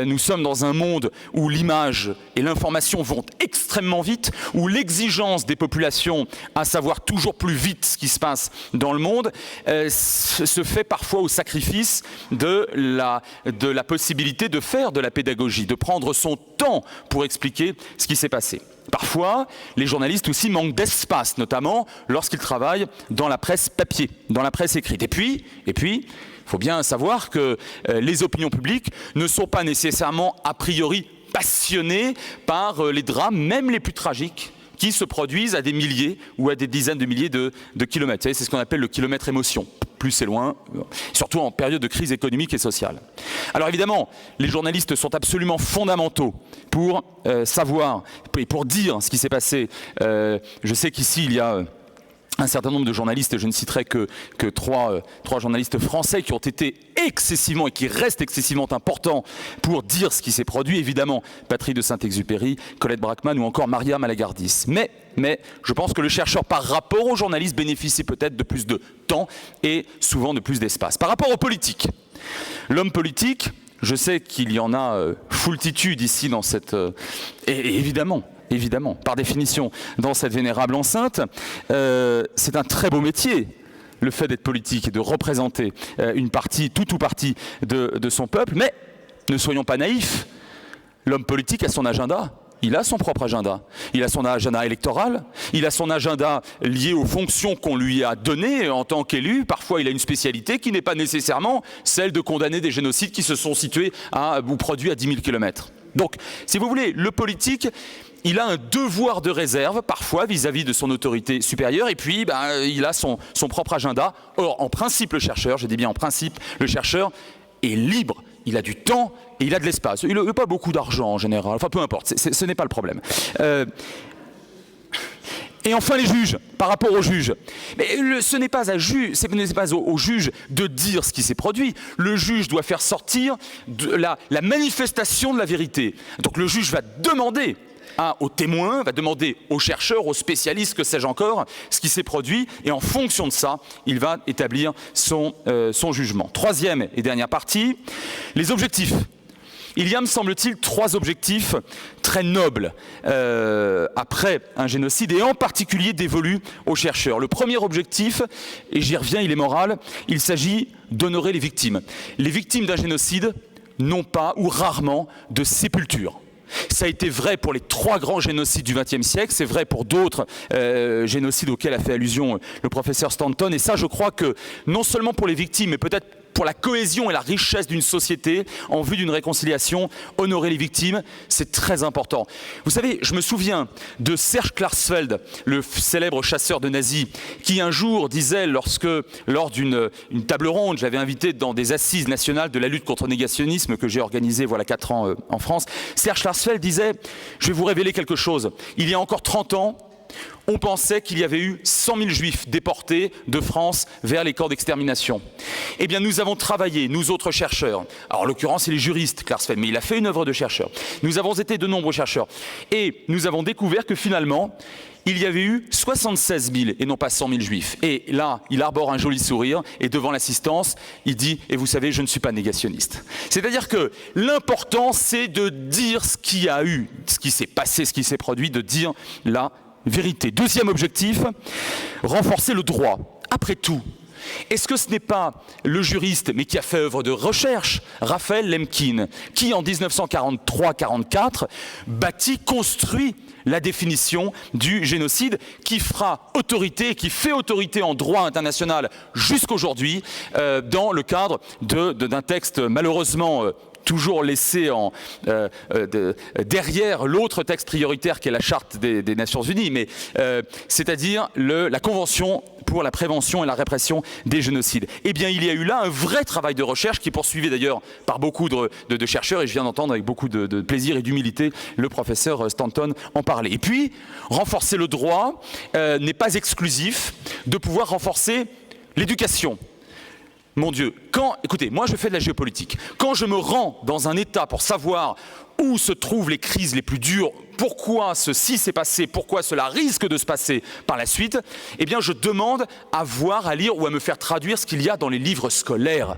Nous sommes dans un monde où l'image et l'information vont extrêmement vite, où l'exigence des populations à savoir toujours plus vite ce qui se passe dans le monde se fait parfois au sacrifice de la possibilité de faire de la pédagogie, de prendre son temps pour expliquer ce qui s'est passé. Parfois, les journalistes aussi manquent d'espace, notamment lorsqu'ils travaillent dans la presse papier, dans la presse écrite. Et puis, il faut bien savoir que les opinions publiques ne sont pas nécessairement a priori passionnées par les drames, même les plus tragiques, qui se produisent à des milliers ou à des dizaines de milliers de kilomètres. Vous savez, c'est ce qu'on appelle le kilomètre émotion. Plus c'est loin, surtout en période de crise économique et sociale. Alors évidemment, les journalistes sont absolument fondamentaux pour savoir et pour dire ce qui s'est passé. Je sais qu'ici, il y a un certain nombre de journalistes, et je ne citerai que trois journalistes français qui ont été excessivement et qui restent excessivement importants pour dire ce qui s'est produit. Évidemment, Patrick de Saint-Exupéry, Colette Brackman ou encore Maria Malagardis. Mais je pense que le chercheur, par rapport aux journalistes, bénéficie peut-être de plus de temps et souvent de plus d'espace. Par rapport aux politiques, l'homme politique, je sais qu'il y en a foultitude ici dans cette... et évidemment, par définition, dans cette vénérable enceinte, c'est un très beau métier, le fait d'être politique et de représenter une partie, tout ou partie de son peuple. Mais ne soyons pas naïfs, l'homme politique a son agenda. Il a son propre agenda. Il a son agenda électoral, il a son agenda lié aux fonctions qu'on lui a données en tant qu'élu. Parfois, il a une spécialité qui n'est pas nécessairement celle de condamner des génocides qui se sont situés ou produits à 10 000 km. Donc, si vous voulez, le politique, il a un devoir de réserve, parfois, vis-à-vis de son autorité supérieure, et puis il a son propre agenda. Or, en principe, le chercheur, je dis bien en principe, le chercheur est libre. Il a du temps et il a de l'espace. Il n'a pas beaucoup d'argent en général, enfin peu importe, ce n'est pas le problème. Et enfin les juges, par rapport aux juges. Mais ce n'est pas au juge de dire ce qui s'est produit. Le juge doit faire sortir la manifestation de la vérité. Donc le juge va demander aux témoins, va demander aux chercheurs, aux spécialistes, que sais-je encore, ce qui s'est produit, et en fonction de ça, il va établir son jugement. Troisième et dernière partie, les objectifs. Il y a, me semble-t-il, 3 objectifs très nobles après un génocide, et en particulier dévolus aux chercheurs. Le premier objectif, et j'y reviens, il est moral, il s'agit d'honorer les victimes. Les victimes d'un génocide n'ont pas, ou rarement, de sépulture. Ça a été vrai pour les 3 grands génocides du XXe siècle, c'est vrai pour d'autres génocides auxquels a fait allusion le professeur Stanton, et ça je crois que non seulement pour les victimes, mais peut-être pour la cohésion et la richesse d'une société, en vue d'une réconciliation, honorer les victimes, c'est très important. Vous savez, je me souviens de Serge Klarsfeld, le célèbre chasseur de nazis, qui un jour disait, lors d'une table ronde, j'avais invité dans des assises nationales de la lutte contre le négationnisme que j'ai organisé voilà 4 ans en France, Serge Klarsfeld disait, je vais vous révéler quelque chose, il y a encore 30 ans, on pensait qu'il y avait eu 100 000 juifs déportés de France vers les camps d'extermination. Eh bien, nous avons travaillé, nous autres chercheurs, alors en l'occurrence il est juriste, Klarsfeld, mais il a fait une œuvre de chercheur. Nous avons été de nombreux chercheurs et nous avons découvert que finalement, il y avait eu 76 000 et non pas 100 000 juifs. Et là, il arbore un joli sourire et devant l'assistance, il dit « Et vous savez, je ne suis pas négationniste ». C'est-à-dire que l'important, c'est de dire ce qu'il y a eu, ce qui s'est passé, ce qui s'est produit, de dire la vérité. Deuxième objectif, renforcer le droit. Après tout, est-ce que ce n'est pas le juriste, mais qui a fait œuvre de recherche, Raphaël Lemkin, qui en 1943-44 construit la définition du génocide qui fera autorité, qui fait autorité en droit international jusqu'aujourd'hui dans le cadre d'un texte malheureusement toujours laissé derrière l'autre texte prioritaire qui est la Charte des Nations Unies, mais c'est-à-dire la Convention pour la prévention et la répression des génocides. Eh bien, il y a eu là un vrai travail de recherche qui est poursuivi d'ailleurs par beaucoup de chercheurs, et je viens d'entendre avec beaucoup de plaisir et d'humilité le professeur Stanton en parler. Et puis, renforcer le droit n'est pas exclusif de pouvoir renforcer l'éducation. Mon Dieu, écoutez, moi je fais de la géopolitique. Quand je me rends dans un État pour savoir où se trouvent les crises les plus dures, pourquoi ceci s'est passé, pourquoi cela risque de se passer par la suite, eh bien je demande à voir, à lire ou à me faire traduire ce qu'il y a dans les livres scolaires.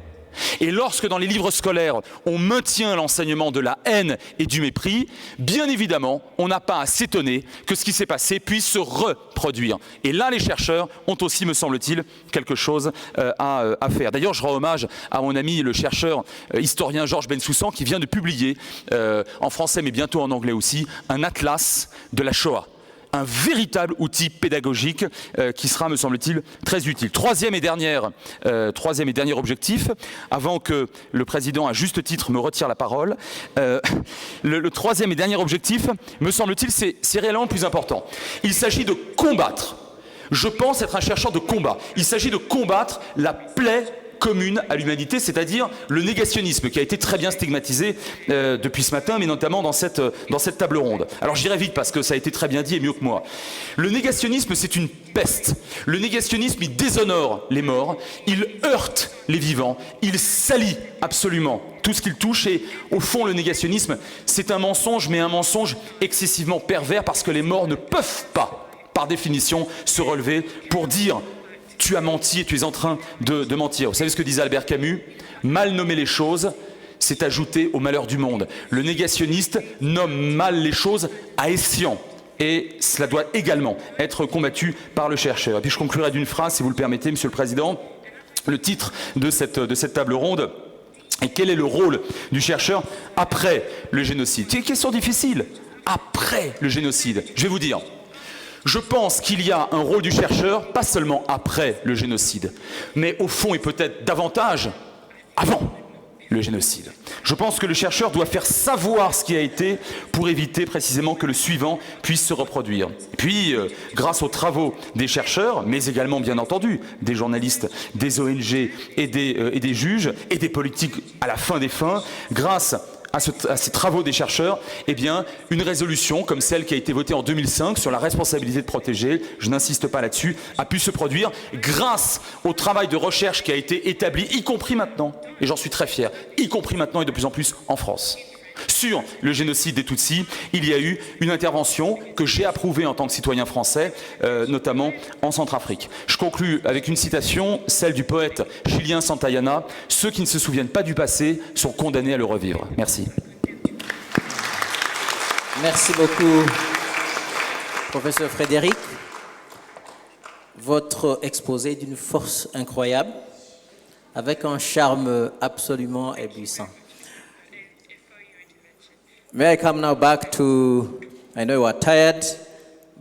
Et lorsque dans les livres scolaires, on maintient l'enseignement de la haine et du mépris, bien évidemment, on n'a pas à s'étonner que ce qui s'est passé puisse se reproduire. Et là, les chercheurs ont aussi, me semble-t-il, quelque chose à faire. D'ailleurs, je rends hommage à mon ami, le chercheur historien Georges Bensoussan, qui vient de publier, en français mais bientôt en anglais aussi, un atlas de la Shoah. Un véritable outil pédagogique qui sera, me semble-t-il, très utile. Troisième et dernier objectif, avant que le président, à juste titre, me retire la parole, le troisième et dernier objectif, me semble-t-il, c'est réellement le plus important. Il s'agit de combattre. Je pense être un chercheur de combat. Il s'agit de combattre la plaie commune à l'humanité, c'est-à-dire le négationnisme qui a été très bien stigmatisé depuis ce matin, mais notamment dans cette table ronde. Alors j'irai vite parce que ça a été très bien dit et mieux que moi. Le négationnisme, c'est une peste. Le négationnisme, il déshonore les morts, il heurte les vivants, il salit absolument tout ce qu'il touche et au fond le négationnisme, c'est un mensonge, mais un mensonge excessivement pervers parce que les morts ne peuvent pas, par définition, se relever pour dire tu as menti et tu es en train de mentir. Vous savez ce que disait Albert Camus? Mal nommer les choses, c'est ajouter au malheur du monde. Le négationniste nomme mal les choses à escient. Et cela doit également être combattu par le chercheur. Et puis je conclurai d'une phrase, si vous le permettez, Monsieur le Président. Le titre de cette table ronde est « Quel est le rôle du chercheur après le génocide ?» C'est une question difficile. Après le génocide, je vais vous dire. Je pense qu'il y a un rôle du chercheur, pas seulement après le génocide, mais au fond et peut-être davantage avant le génocide. Je pense que le chercheur doit faire savoir ce qui a été pour éviter précisément que le suivant puisse se reproduire. Et puis, grâce aux travaux des chercheurs, mais également bien entendu des journalistes, des ONG et des juges et des politiques à la fin des fins, grâce à ces travaux des chercheurs, eh bien, une résolution comme celle qui a été votée en 2005 sur la responsabilité de protéger, je n'insiste pas là-dessus, a pu se produire grâce au travail de recherche qui a été établi, y compris maintenant, et j'en suis très fier, y compris maintenant et de plus en plus en France. Sur le génocide des Tutsis, il y a eu une intervention que j'ai approuvée en tant que citoyen français, notamment en Centrafrique. Je conclus avec une citation, celle du poète chilien Santayana. « Ceux qui ne se souviennent pas du passé sont condamnés à le revivre. » Merci. Merci beaucoup, professeur Frédéric. Votre exposé d'une force incroyable, avec un charme absolument éblouissant. May I come now back to, I know you are tired,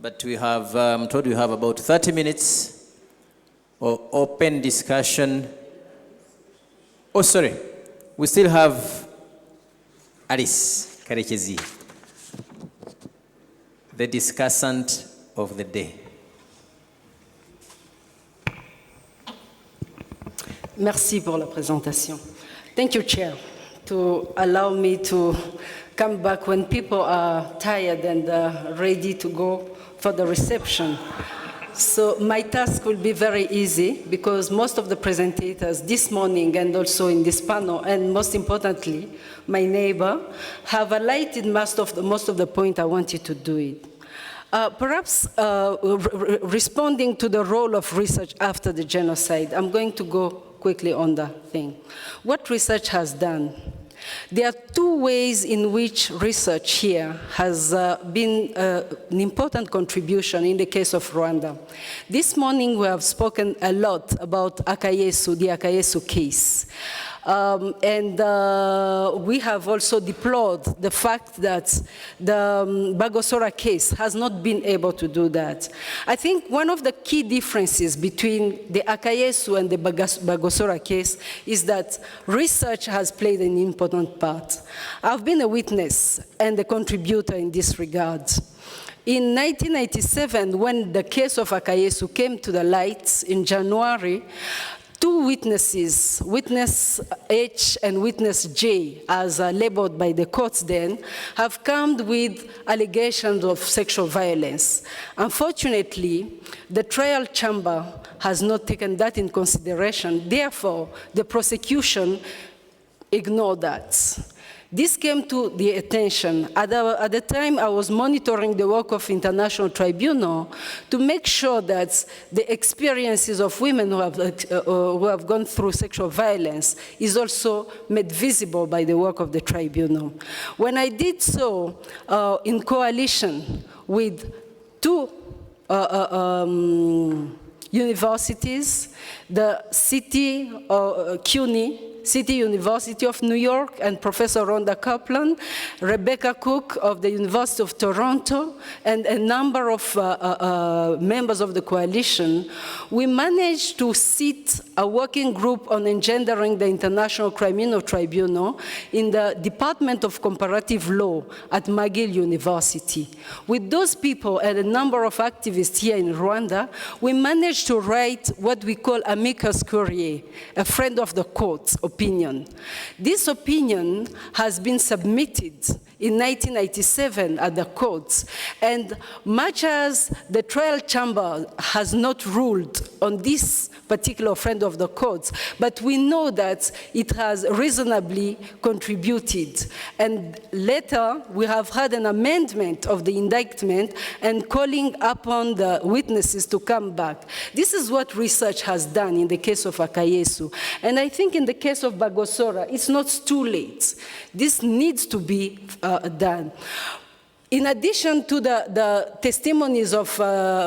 but we have, I'm told you have about 30 minutes of open discussion. Oh, sorry, we still have Alice Karekezi, the discussant of the day. Merci pour la présentation. Thank you, Chair, to allow me to come back when people are tired and ready to go for the reception. So my task will be very easy because most of the presentators this morning and also in this panel, and most importantly, my neighbor, have highlighted most of the point I wanted to do it. Perhaps responding to the role of research after the genocide, I'm going to go quickly on that thing. What research has done? There are two ways in which research here has been an important contribution in the case of Rwanda. This morning we have spoken a lot about Akayesu, the Akayesu case. We have also deplored the fact that the Bagosora case has not been able to do that. I think one of the key differences between the Akayesu and the Bagosora case is that research has played an important part. I've been a witness and a contributor in this regard. In 1997, when the case of Akayesu came to the light in January, two witnesses, witness H and witness J, as labeled by the courts then, have come with allegations of sexual violence. Unfortunately, the trial chamber has not taken that in consideration. Therefore, the prosecution ignored that. This came to the attention. At the time, I was monitoring the work of International Tribunal to make sure that the experiences of women who have gone through sexual violence is also made visible by the work of the tribunal. When I did so in coalition with two universities, the CUNY, City University of New York, and Professor Rhonda Kaplan, Rebecca Cook of the University of Toronto, and a number of members of the coalition, we managed to sit a working group on engendering the International Criminal Tribunal in the Department of Comparative Law at McGill University. With those people and a number of activists here in Rwanda, we managed to write what we call amicus curiae, a friend of the court opinion. This opinion has been submitted in 1997 at the courts, and much as the trial chamber has not ruled on this particular friend of the courts, but we know that it has reasonably contributed. And later, we have had an amendment of the indictment and calling upon the witnesses to come back. This is what research has done in the case of Akayesu. And I think in the case of Bagosora, it's not too late. This needs to be done. In addition to the testimonies of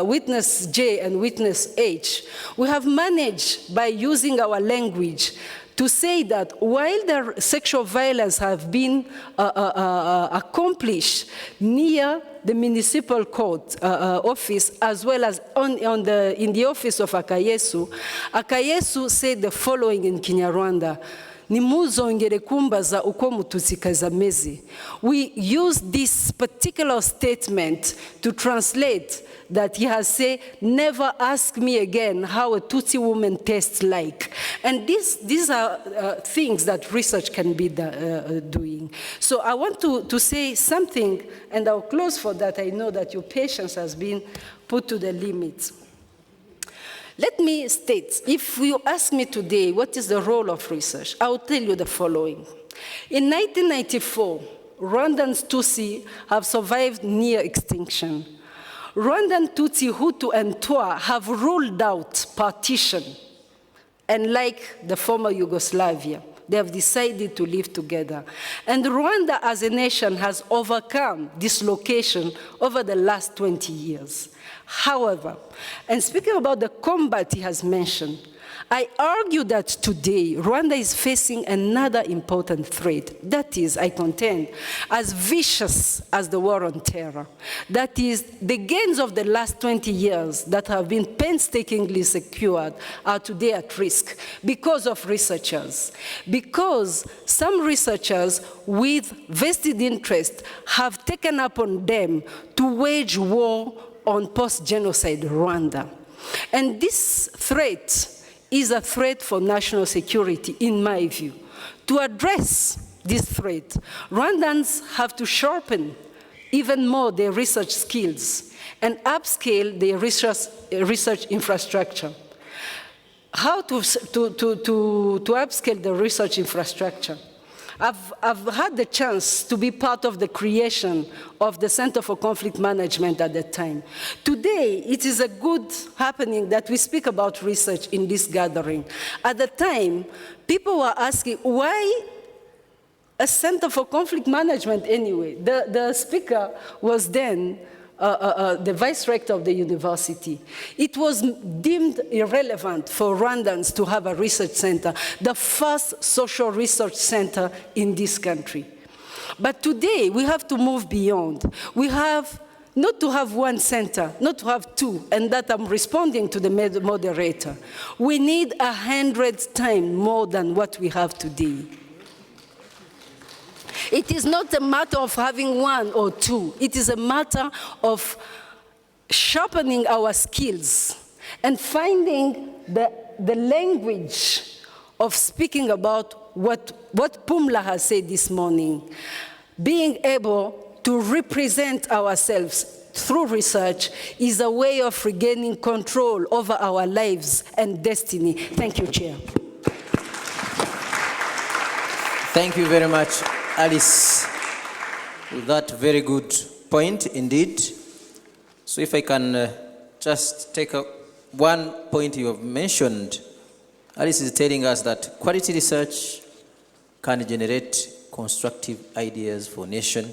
witness J and witness H, we have managed, by using our language, to say that while the sexual violence have been accomplished near the municipal court office, as well as in the office of Akayesu, Akayesu said the following in Kinyarwanda: "Nimuzongere kumbaza uko mutusikazi ameze." We use this particular statement to translate that he has said, "Never ask me again how a Tutsi woman tastes like." And these are things that research can be doing. So I want to say something, and I'll close for that. I know that your patience has been put to the limit. Let me state, if you ask me today what is the role of research, I will tell you the following. In 1994, Rwandan Tutsi have survived near extinction. Rwandan Tutsi, Hutu, and Twa have ruled out partition. And like the former Yugoslavia, they have decided to live together. And Rwanda as a nation has overcome dislocation over the last 20 years. However, and speaking about the combat he has mentioned, I argue that today Rwanda is facing another important threat. That is, I contend, as vicious as the war on terror. That is, the gains of the last 20 years that have been painstakingly secured are today at risk because of researchers. Because some researchers with vested interest have taken upon them to wage war on post-genocide Rwanda. And this threat is a threat for national security, in my view. To address this threat, Rwandans have to sharpen even more their research skills and upscale their research infrastructure. How to upscale the research infrastructure? I've had the chance to be part of the creation of the Center for Conflict Management at the time. Today, it is a good happening that we speak about research in this gathering. At the time, people were asking, why a Center for Conflict Management anyway? The speaker was then the vice rector of the university. It was deemed irrelevant for Rwandans to have a research center, the first social research center in this country. But today, we have to move beyond. We have not to have one center, not to have two, and that I'm responding to the moderator. We need 100 times more than what we have today. It is not a matter of having one or two. It is a matter of sharpening our skills and finding the language of speaking about what Pumla has said this morning. Being able to represent ourselves through research is a way of regaining control over our lives and destiny. Thank you, Chair. Thank you very much, Alice, with that very good point indeed. So if I can just take one point you have mentioned, Alice is telling us that quality research can generate constructive ideas for nation,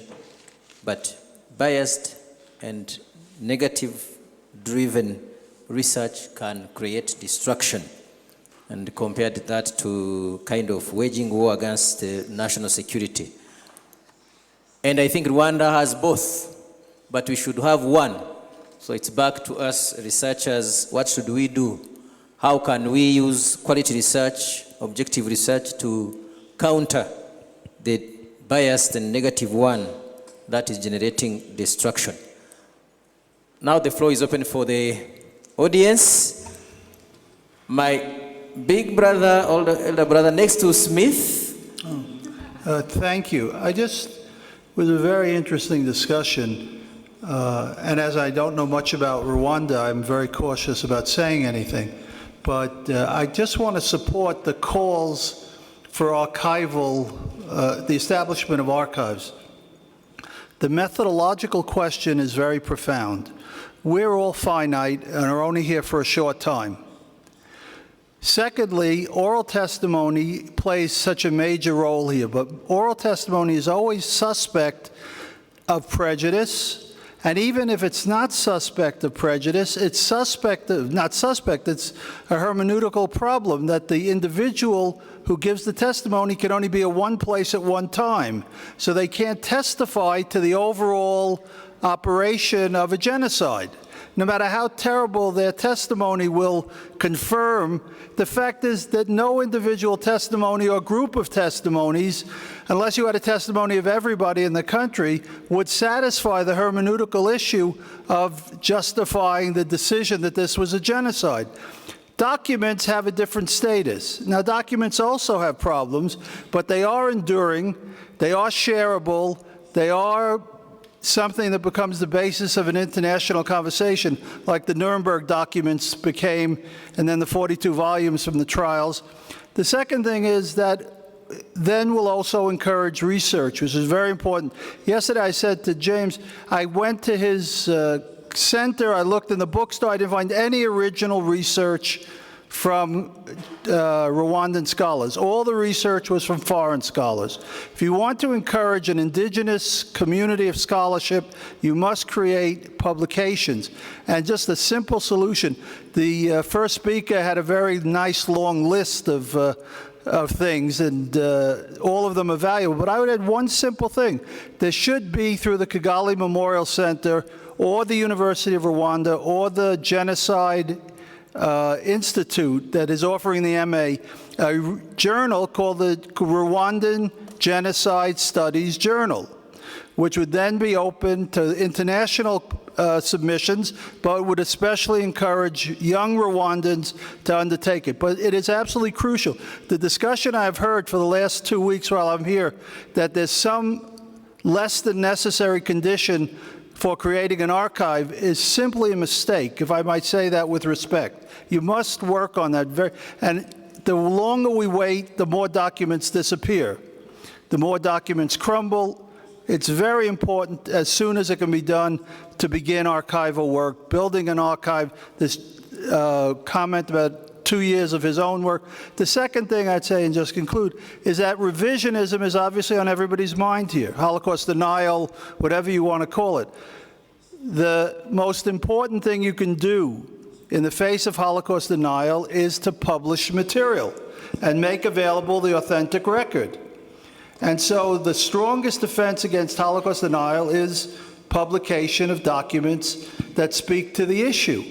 but biased and negative-driven research can create destruction. And compared that to kind of waging war against national security. And I think Rwanda has both, but we should have one. So it's back to us researchers, what should we do? How can we use quality research, objective research to counter the biased and negative one that is generating destruction? Now the floor is open for the audience. My big brother, elder brother next to Smith. Thank you. Was a very interesting discussion. And as I don't know much about Rwanda, I'm very cautious about saying anything. But I just want to support the calls for archival, the establishment of archives. The methodological question is very profound. We're all finite and are only here for a short time. Secondly, oral testimony plays such a major role here, but oral testimony is always suspect of prejudice, and even if it's not suspect of prejudice, it's not suspect, it's a hermeneutical problem that the individual who gives the testimony can only be at one place at one time, so they can't testify to the overall operation of a genocide. No matter how terrible their testimony will confirm, the fact is that no individual testimony or group of testimonies, unless you had a testimony of everybody in the country, would satisfy the hermeneutical issue of justifying the decision that this was a genocide. Documents have a different status. Now, documents also have problems, but they are enduring, they are shareable, they are something that becomes the basis of an international conversation, like the Nuremberg documents became, and then the 42 volumes from the trials. The second thing is that then we'll also encourage research, which is very important. Yesterday I said to James, I went to his center, I looked in the bookstore, I didn't find any original research from Rwandan scholars. All the research was from foreign scholars. If you want to encourage an indigenous community of scholarship, you must create publications. And just a simple solution, the first speaker had a very nice long list of things, and all of them are valuable. But I would add one simple thing. There should be, through the Kigali Memorial Center, or the University of Rwanda, or the Genocide Institute that is offering the MA, a journal called the Rwandan Genocide Studies Journal, which would then be open to international submissions, but would especially encourage young Rwandans to undertake it. But it is absolutely crucial. The discussion I've heard for the last 2 weeks while I'm here, that there's some less than necessary condition for creating an archive, is simply a mistake, if I might say that with respect. You must work on that. And the longer we wait, the more documents disappear. The more documents crumble. It's very important, as soon as it can be done, to begin archival work, building an archive. This comment about 2 years of his own work. The second thing I'd say, and just conclude, is that revisionism is obviously on everybody's mind here. Holocaust denial, whatever you want to call it. the most important thing you can do in the face of Holocaust denial is to publish material and make available the authentic record. And so the strongest defense against Holocaust denial is publication of documents that speak to the issue.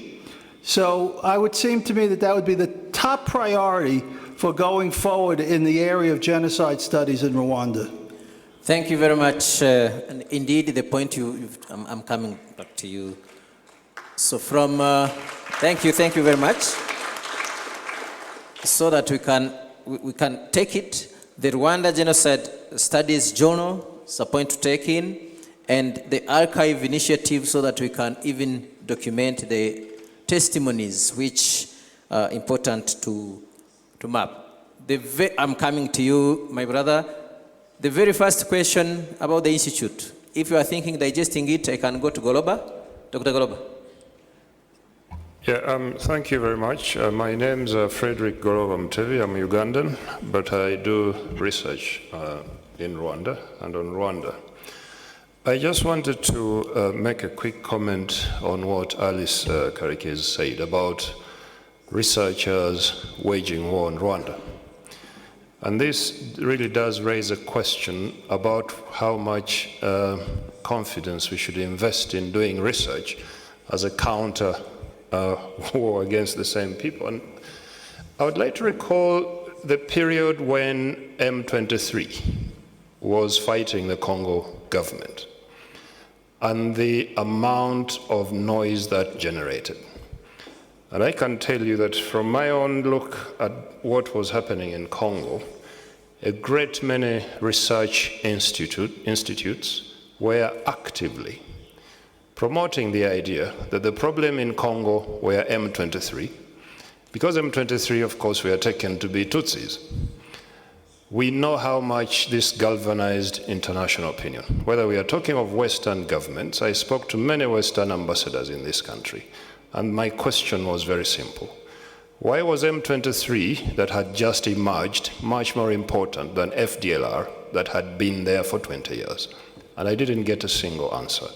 So it would seem to me that that would be the top priority for going forward in the area of genocide studies in Rwanda. Thank you very much. And indeed, the point I'm coming back to you. So thank you very much. So that we can take it, the Rwanda Genocide Studies Journal is a point to take in, and the archive initiative so that we can even document the testimonies which are important to map. I'm coming to you, my brother. The very first question about the Institute. If you are thinking digesting it, I can go to Goloba. Dr. Goloba. Yeah, thank you very much. My name's Frederick Goloba Mutebi. I'm Ugandan, but I do research in Rwanda and on Rwanda. I just wanted to make a quick comment on what Alice Karikes said about researchers waging war on Rwanda. And this really does raise a question about how much confidence we should invest in doing research as a counter war against the same people. And I would like to recall the period when M23 was fighting the Congo government and the amount of noise that generated. And I can tell you that from my own look at what was happening in Congo, a great many research institutes were actively promoting the idea that the problem in Congo were M23, because M23, of course, were taken to be Tutsis. We know how much this galvanized international opinion. Whether we are talking of Western governments, I spoke to many Western ambassadors in this country, and my question was very simple. Why was M23, that had just emerged, much more important than FDLR, that had been there for 20 years? And I didn't get a single answer.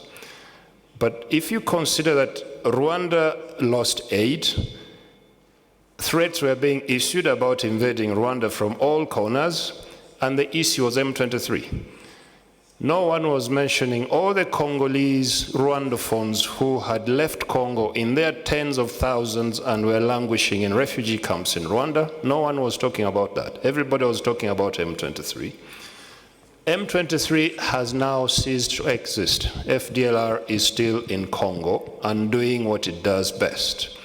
But if you consider that Rwanda lost aid, threats were being issued about invading Rwanda from all corners, and the issue was M23. No one was mentioning all the Congolese Rwandophones who had left Congo in their tens of thousands and were languishing in refugee camps in Rwanda. No one was talking about that. Everybody was talking about M23. M23 has now ceased to exist. FDLR is still in Congo and doing what it does best.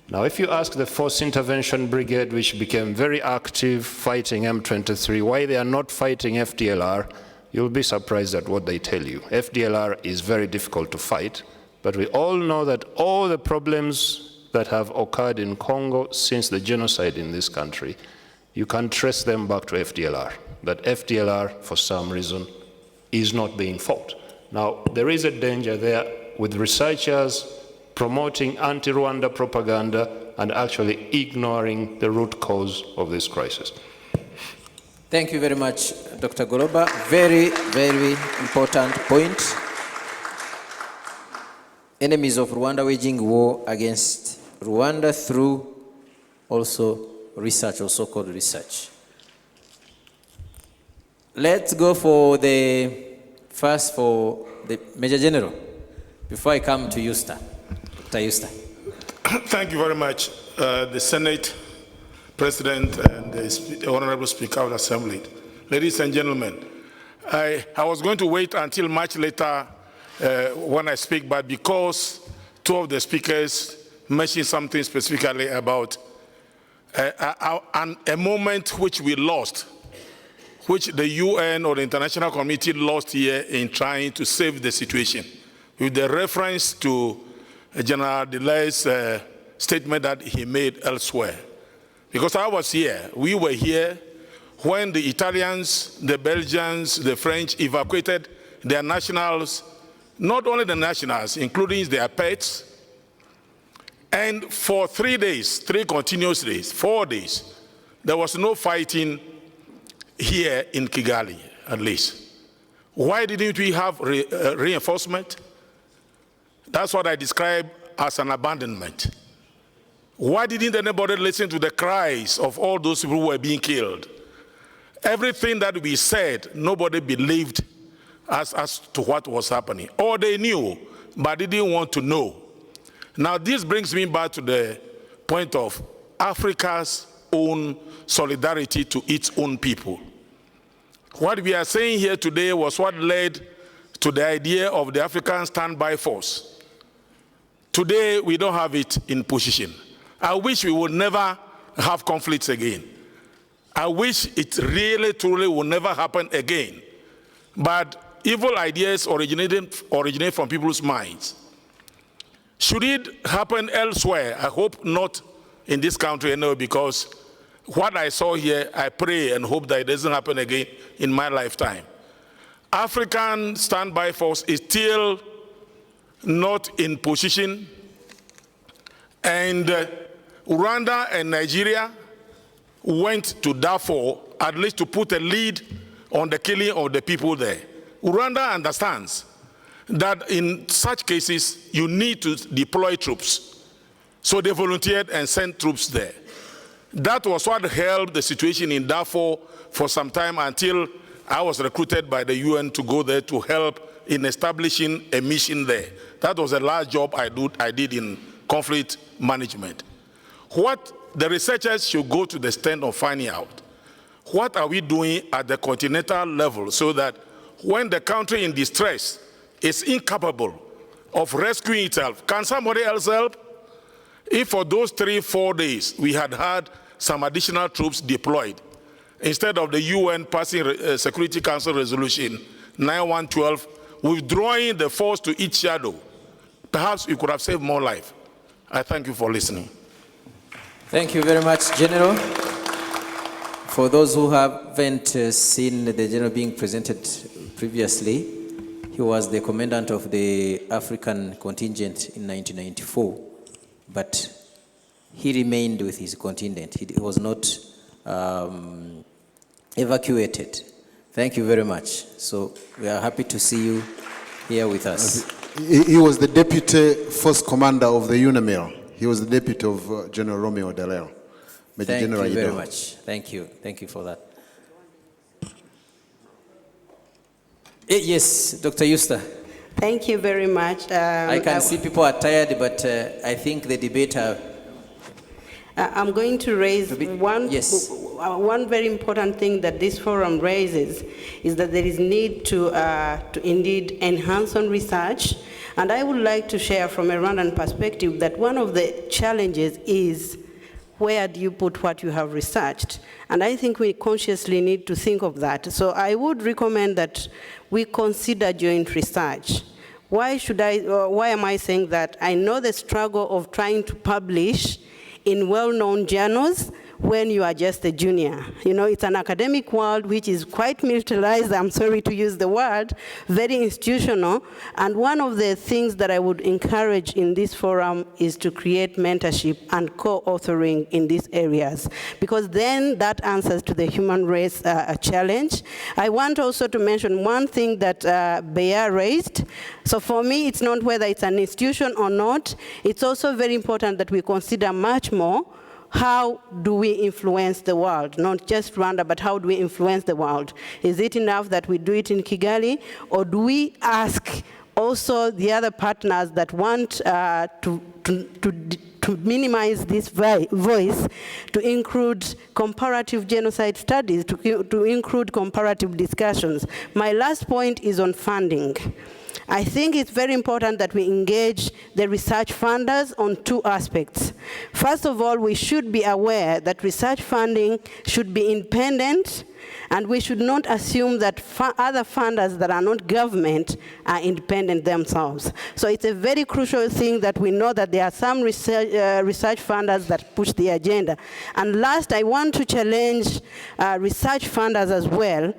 Now, if you ask the Force Intervention Brigade, which became very active fighting M23, why they are not fighting FDLR, you'll be surprised at what they tell you. FDLR is very difficult to fight, but we all know that all the problems that have occurred in Congo since the genocide in this country, you can trace them back to FDLR. That FDLR, for some reason, is not being fought. Now, there is a danger there with researchers promoting anti-Rwanda propaganda and actually ignoring the root cause of this crisis. Thank you very much, Dr. Goloba. Very, very important point. Enemies of Rwanda waging war against Rwanda through also research, or so-called research. Let's go for the Major General, before I come to Yusta. Dr. Yusta. Thank you very much, the Senate President and the Honorable Speaker of the Assembly. Ladies and gentlemen, I was going to wait until much later when I speak, but because two of the speakers mentioned something specifically about a moment which we lost, which the UN or the international community lost here in trying to save the situation, with the reference to General Delay's statement that he made elsewhere. Because I was here, we were here when the Italians, the Belgians, the French evacuated their nationals, not only the nationals, including their pets, and for 3 days, 3 continuous days, 4 days, there was no fighting here in Kigali, at least. Why didn't we have reinforcement? That's what I describe as an abandonment. Why didn't anybody listen to the cries of all those people who were being killed? Everything that we said, nobody believed as to what was happening. Or they knew, but they didn't want to know. Now this brings me back to the point of Africa's own solidarity to its own people. What we are saying here today was what led to the idea of the African Standby Force. Today, we don't have it in position. I wish we would never have conflicts again. I wish it really, truly will never happen again. But evil ideas originate from people's minds. Should it happen elsewhere? I hope not in this country anyway, because what I saw here, I pray and hope that it doesn't happen again in my lifetime. African Standby Force is still not in position, and Rwanda and Nigeria went to Darfur at least to put a lead on the killing of the people there. Rwanda understands that in such cases you need to deploy troops. So they volunteered and sent troops there. That was what held the situation in Darfur for some time until I was recruited by the UN to go there to help in establishing a mission there. That was a large job I did in conflict management. What the researchers should go to the extent of finding out, what are we doing at the continental level so that when the country in distress is incapable of rescuing itself, can somebody else help? If for those 3-4 days we had had some additional troops deployed, instead of the UN passing Security Council Resolution 9112, withdrawing the force to its shadow, perhaps we could have saved more life. I thank you for listening. Thank you very much, General. For those who haven't seen the General being presented previously, he was the commandant of the African contingent in 1994, but he remained with his contingent. He was not evacuated. Thank you very much. So we are happy to see you here with us. He was the deputy force commander of the UNAMIR. He was the deputy of General Romeo Dallaire. Thank you very much. Thank you. Thank you for that. Yes, Dr. Euster. Thank you very much. I can see people are tired, but I think the debate I'm going to raise yes. One very important thing that this forum raises is that there is need to indeed enhance on research. And I would like to share from a Rwandan perspective that one of the challenges is where do you put what you have researched? And I think we consciously need to think of that. So I would recommend that we consider joint research. Why am I saying that? I know the struggle of trying to publish in well-known journals when you are just a junior. You know, it's an academic world which is quite militarized, I'm sorry to use the word, very institutional. And one of the things that I would encourage in this forum is to create mentorship and co-authoring in these areas, because then that answers to the human race challenge. I want also to mention one thing that Beya raised. So for me, it's not whether it's an institution or not. It's also very important that we consider much more how do we influence the world? Not just Rwanda, but how do we influence the world? Is it enough that we do it in Kigali, or do we ask also the other partners that want to minimize this voice, to include comparative genocide studies, to include comparative discussions? My last point is on funding. I think it's very important that we engage the research funders on two aspects. First of all, we should be aware that research funding should be independent, and we should not assume that other funders that are not government are independent themselves. So it's a very crucial thing that we know that there are some research funders that push the agenda. And last, I want to challenge research funders as well,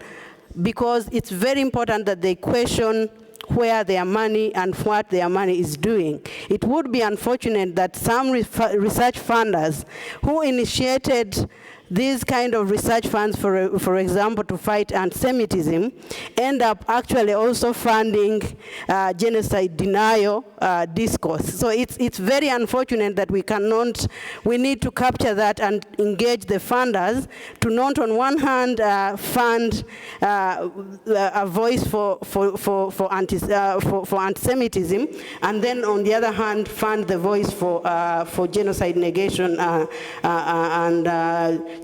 because it's very important that they question where their money and what their money is doing. It would be unfortunate that some research funders who initiated these kind of research funds, for example, to fight anti-Semitism, end up actually also funding genocide denial discourse. So it's very unfortunate that we need to capture that and engage the funders to not on one hand fund a voice for anti-Semitism, and then on the other hand fund the voice for genocide negation and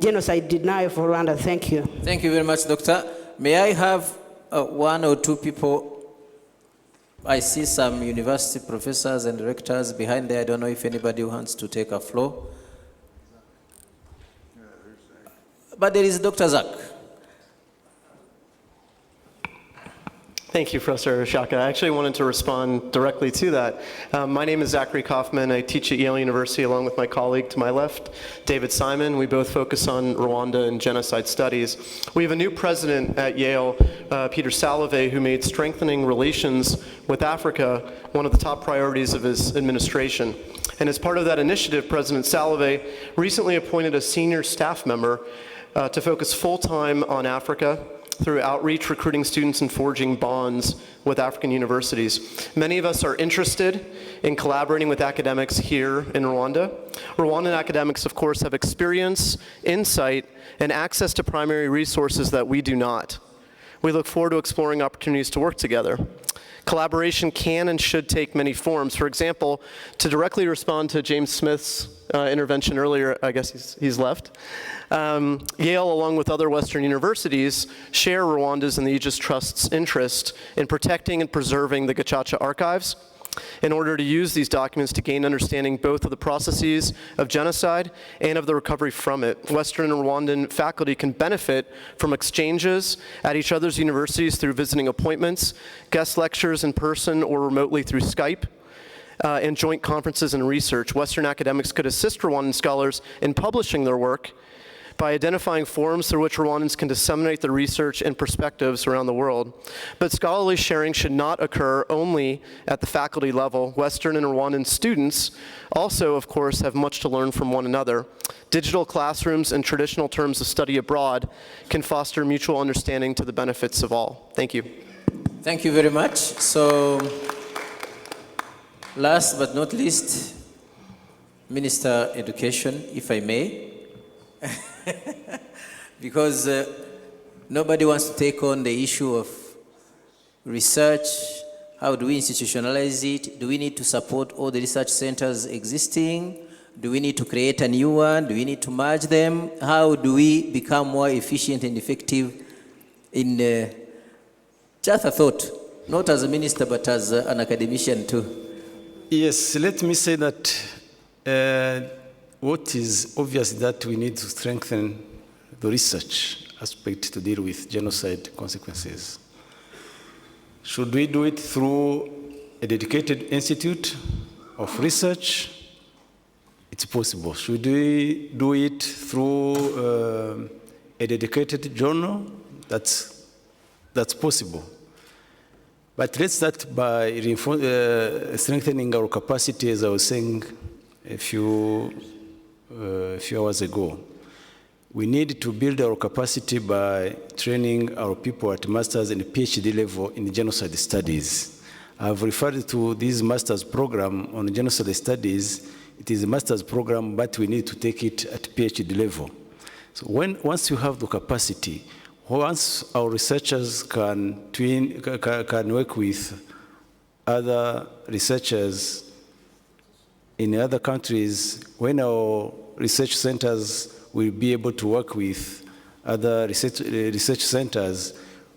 genocide denial for Rwanda. Thank you. Thank you very much, Doctor. May I have one or two people? I see some university professors and rectors behind there. I don't know if anybody wants to take a floor. But there is Dr. Zach. Thank you, Professor Shaka. I actually wanted to respond directly to that. My name is Zachary Kaufman. I teach at Yale University along with my colleague to my left, David Simon. We both focus on Rwanda and genocide studies. We have a new president at Yale, Peter Salovey, who made strengthening relations with Africa one of the top priorities of his administration. And as part of that initiative, President Salovey recently appointed a senior staff member to focus full-time on Africa through outreach, recruiting students, and forging bonds with African universities. Many of us are interested in collaborating with academics here in Rwanda. Rwandan academics, of course, have experience, insight, and access to primary resources that we do not. We look forward to exploring opportunities to work together. Collaboration can and should take many forms. For example, to directly respond to James Smith's intervention earlier, I guess he's left, Yale, along with other Western universities, share Rwanda's and the Aegis Trust's interest in protecting and preserving the Gacaca archives in order to use these documents to gain understanding both of the processes of genocide and of the recovery from it. Western and Rwandan faculty can benefit from exchanges at each other's universities through visiting appointments, guest lectures in person or remotely through Skype, and joint conferences and research. Western academics could assist Rwandan scholars in publishing their work by identifying forums through which Rwandans can disseminate their research and perspectives around the world. But scholarly sharing should not occur only at the faculty level. Western and Rwandan students also, of course, have much to learn from one another. Digital classrooms and traditional terms of study abroad can foster mutual understanding to the benefits of all. Thank you. Thank you very much. So, last but not least, Minister Education, if I may. Because nobody wants to take on the issue of research. How do we institutionalize it? Do we need to support all the research centers existing? Do we need to create a new one? Do we need to merge them? How do we become more efficient and effective in just a thought, not as a minister, but as an academician too? Yes, let me say that what is obvious is that we need to strengthen the research aspect to deal with genocide consequences. Should we do it through a dedicated institute of research? It's possible. Should we do it through a dedicated journal? That's possible. But let's start by strengthening our capacity, as I was saying a few hours ago. We need to build our capacity by training our people at master's and PhD level in genocide studies. I've referred to this master's program on genocide studies. It is a master's program, but we need to take it at PhD level. So once you have the capacity, once our researchers can work with other researchers in other countries, when our research centers will be able to work with other research centers,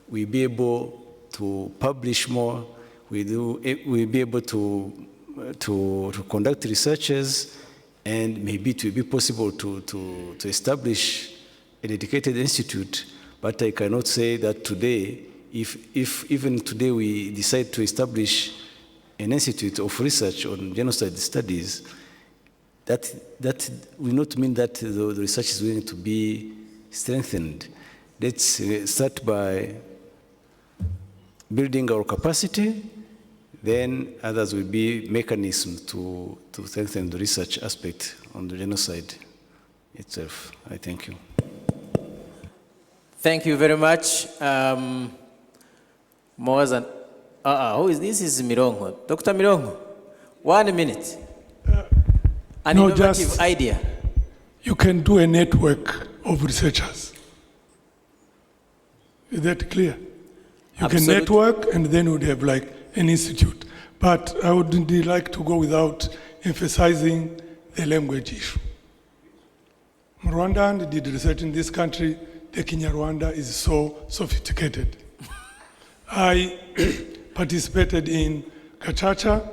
we'll be able to publish more, we'll be able to conduct researches, and maybe it will be possible to establish a dedicated institute. But I cannot say that today, if even today we decide to establish an institute of research on genocide studies, that will not mean that the research is going to be strengthened. Let's start by building our capacity, then others will be mechanisms to strengthen the research aspect on the genocide itself. I thank you. Thank you very much. More than, who is this? Is Mirongo. Dr. Mirongo, 1 minute. An innovative idea. You can do a network of researchers. Is that clear? You can network and then would have like an institute. But I wouldn't like to go without emphasizing the language issue. Rwanda did research in this country. The Kinyarwanda is so sophisticated. I participated in Gacaca.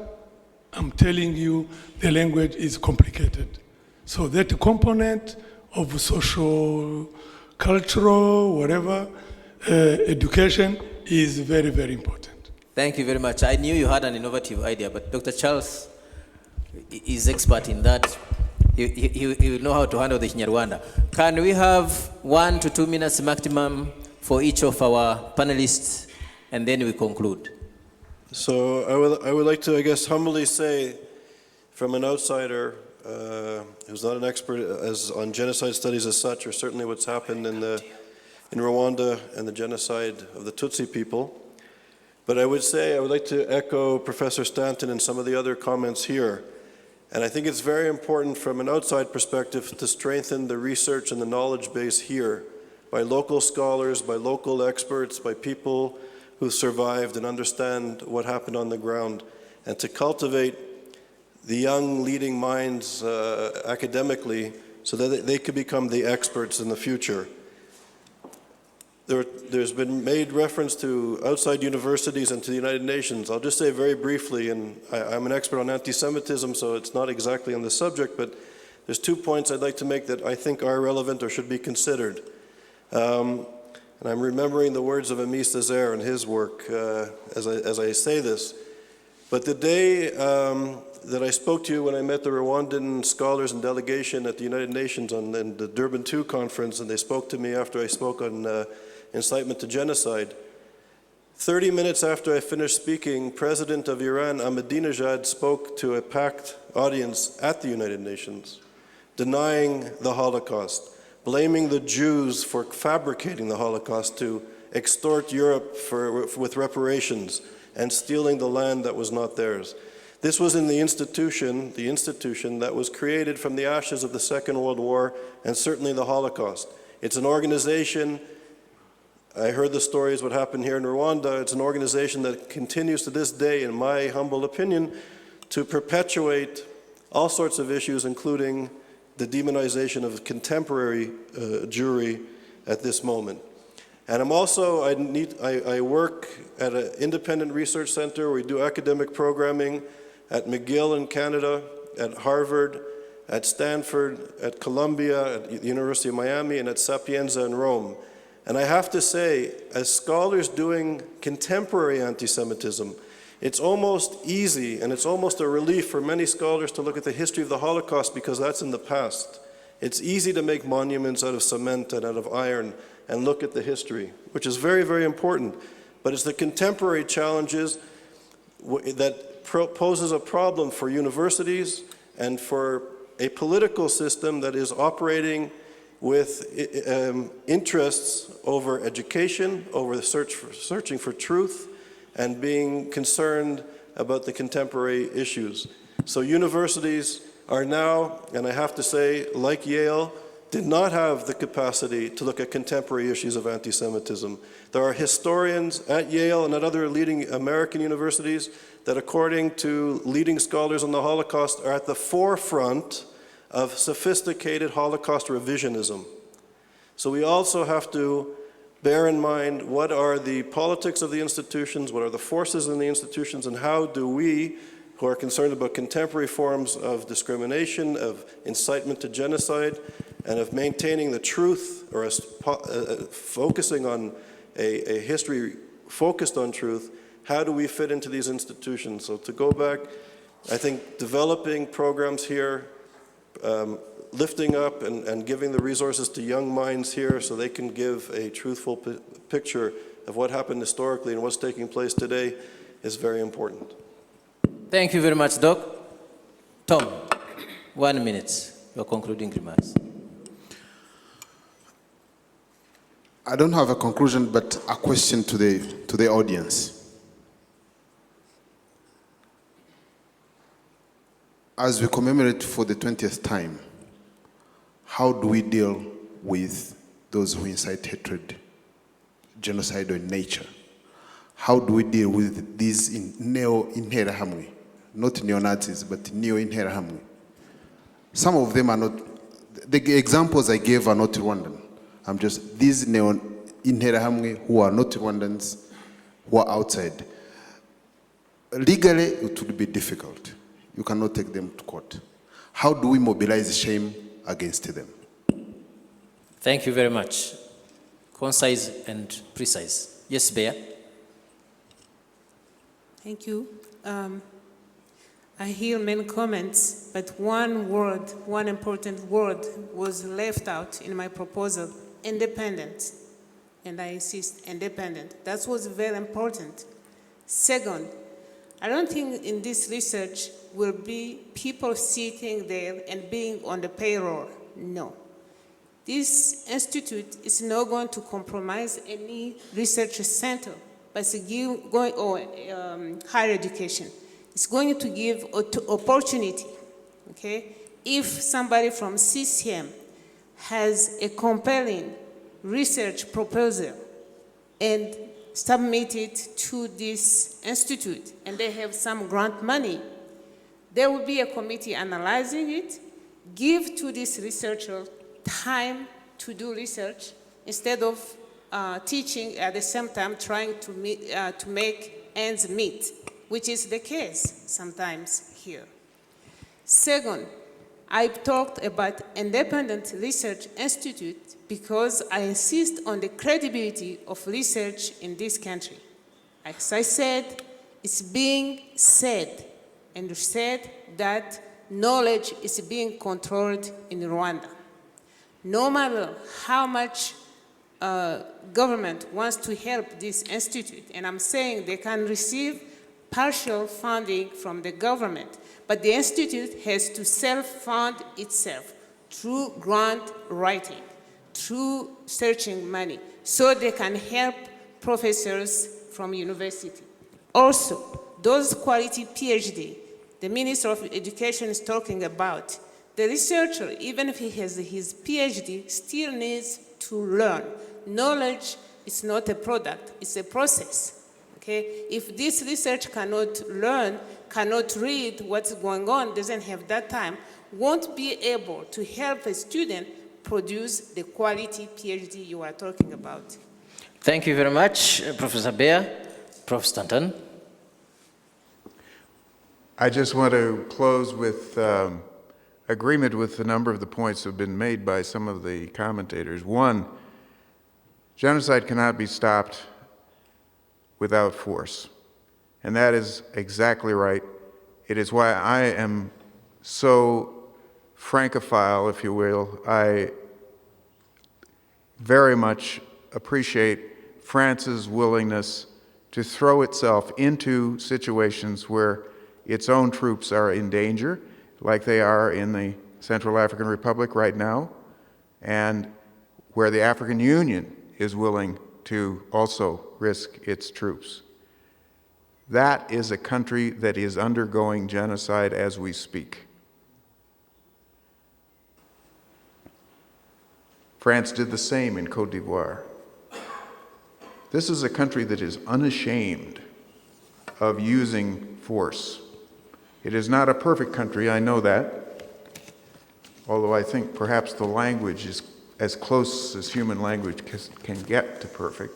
I'm telling you, the language is complicated. So that component of social, cultural, whatever, education is very, very important. Thank you very much. I knew you had an innovative idea, but Dr. Charles is expert in that. He will know how to handle the Kinyarwanda. Can we have 1 to 2 minutes maximum for each of our panelists, and then we conclude? So I would like to, I guess, humbly say, from an outsider who's not an expert on genocide studies as such, or certainly what's happened in Rwanda and the genocide of the Tutsi people, but I would like to echo Professor Stanton and some of the other comments here. And I think it's very important from an outside perspective to strengthen the research and the knowledge base here by local scholars, by local experts, by people who survived and understand what happened on the ground, and to cultivate the young leading minds academically so that they could become the experts in the future. There's been made reference to outside universities and to the United Nations. I'll just say very briefly, and I'm an expert on anti-Semitism, so it's not exactly on the subject, but there's 2 points I'd like to make that I think are relevant or should be considered. And I'm remembering the words of Amis Césaire and his work as I say this. But the day that I spoke to you when I met the Rwandan scholars and delegation at the United Nations on the Durban II conference, and they spoke to me after I spoke on incitement to genocide. 30 minutes after I finished speaking, President of Iran, Ahmadinejad, spoke to a packed audience at the United Nations, denying the Holocaust, blaming the Jews for fabricating the Holocaust to extort Europe with reparations and stealing the land that was not theirs. This was in the institution that was created from the ashes of the Second World War and certainly the Holocaust. It's an organization, I heard the stories what happened here in Rwanda, it's an organization that continues to this day, in my humble opinion, to perpetuate all sorts of issues, including the demonization of contemporary Jewry at this moment. And I'm also, I work at an independent research center where we do academic programming at McGill in Canada, at Harvard, at Stanford, at Columbia, at the University of Miami, and at Sapienza in Rome. And I have to say, as scholars doing contemporary anti-Semitism, it's almost easy and it's almost a relief for many scholars to look at the history of the Holocaust because that's in the past. It's easy to make monuments out of cement and out of iron and look at the history, which is very, very important. But it's the contemporary challenges that poses a problem for universities and for a political system that is operating with interests over education, over the searching for truth, and being concerned about the contemporary issues. So universities are now, and I have to say, like Yale, did not have the capacity to look at contemporary issues of anti-Semitism. There are historians at Yale and at other leading American universities that, according to leading scholars on the Holocaust, are at the forefront of sophisticated Holocaust revisionism. So we also have to bear in mind what are the politics of the institutions, what are the forces in the institutions, and how do we, who are concerned about contemporary forms of discrimination, of incitement to genocide, and of maintaining the truth, or focusing on a history focused on truth, how do we fit into these institutions? So to go back, I think developing programs here, lifting up and giving the resources to young minds here so they can give a truthful picture of what happened historically and what's taking place today is very important. Thank you very much, Doc. Tom, 1 minute, your concluding remarks. I don't have a conclusion, but a question to the audience. As we commemorate for the 20th time, how do we deal with those who incite hatred, genocide in nature? How do we deal with these neo-Interahamwe? Not neo-Nazis, but neo-Interahamwe. Some of them are not, the examples I gave are not Rwandan. I'm just, these neo-Interahamwe who are not Rwandans, who are outside. Legally, it would be difficult. You cannot take them to court. How do we mobilize shame against them? Thank you very much. Concise and precise. Yes, Bea. Thank you. I hear many comments, but one word, one important word was left out in my proposal, independent. And I insist, independent. That was very important. Second, I don't think in this research will be people sitting there and being on the payroll. No. This institute is not going to compromise any research center, but it's higher education. It's going to give opportunity, okay? If somebody from CCM has a compelling research proposal and submit it to this institute, and they have some grant money, there will be a committee analyzing it, give to this researcher time to do research instead of teaching at the same time trying to make ends meet, which is the case sometimes here. Second, I've talked about independent research institute because I insist on the credibility of research in this country. As I said, it's being said, and you said that knowledge is being controlled in Rwanda. No matter how much government wants to help this institute, and I'm saying they can receive partial funding from the government, but the institute has to self-fund itself through grant writing, through searching money, so they can help professors from university. Also, those quality PhD, the Minister of Education is talking about, the researcher, even if he has his PhD, still needs to learn. Knowledge is not a product, it's a process. Okay? If this research cannot learn, cannot read what's going on, doesn't have that time, won't be able to help a student produce the quality PhD you are talking about. Thank you very much, Professor Bea. Prof. Stanton. I just want to close with agreement with a number of the points that have been made by some of the commentators. One, genocide cannot be stopped without force. And that is exactly right. It is why I am so francophile, if you will. I very much appreciate France's willingness to throw itself into situations where its own troops are in danger, like they are in the Central African Republic right now, and where the African Union is willing to also risk its troops. That is a country that is undergoing genocide as we speak. France did the same in Côte d'Ivoire. This is a country that is unashamed of using force. It is not a perfect country, I know that, although I think perhaps the language is as close as human language can get to perfect.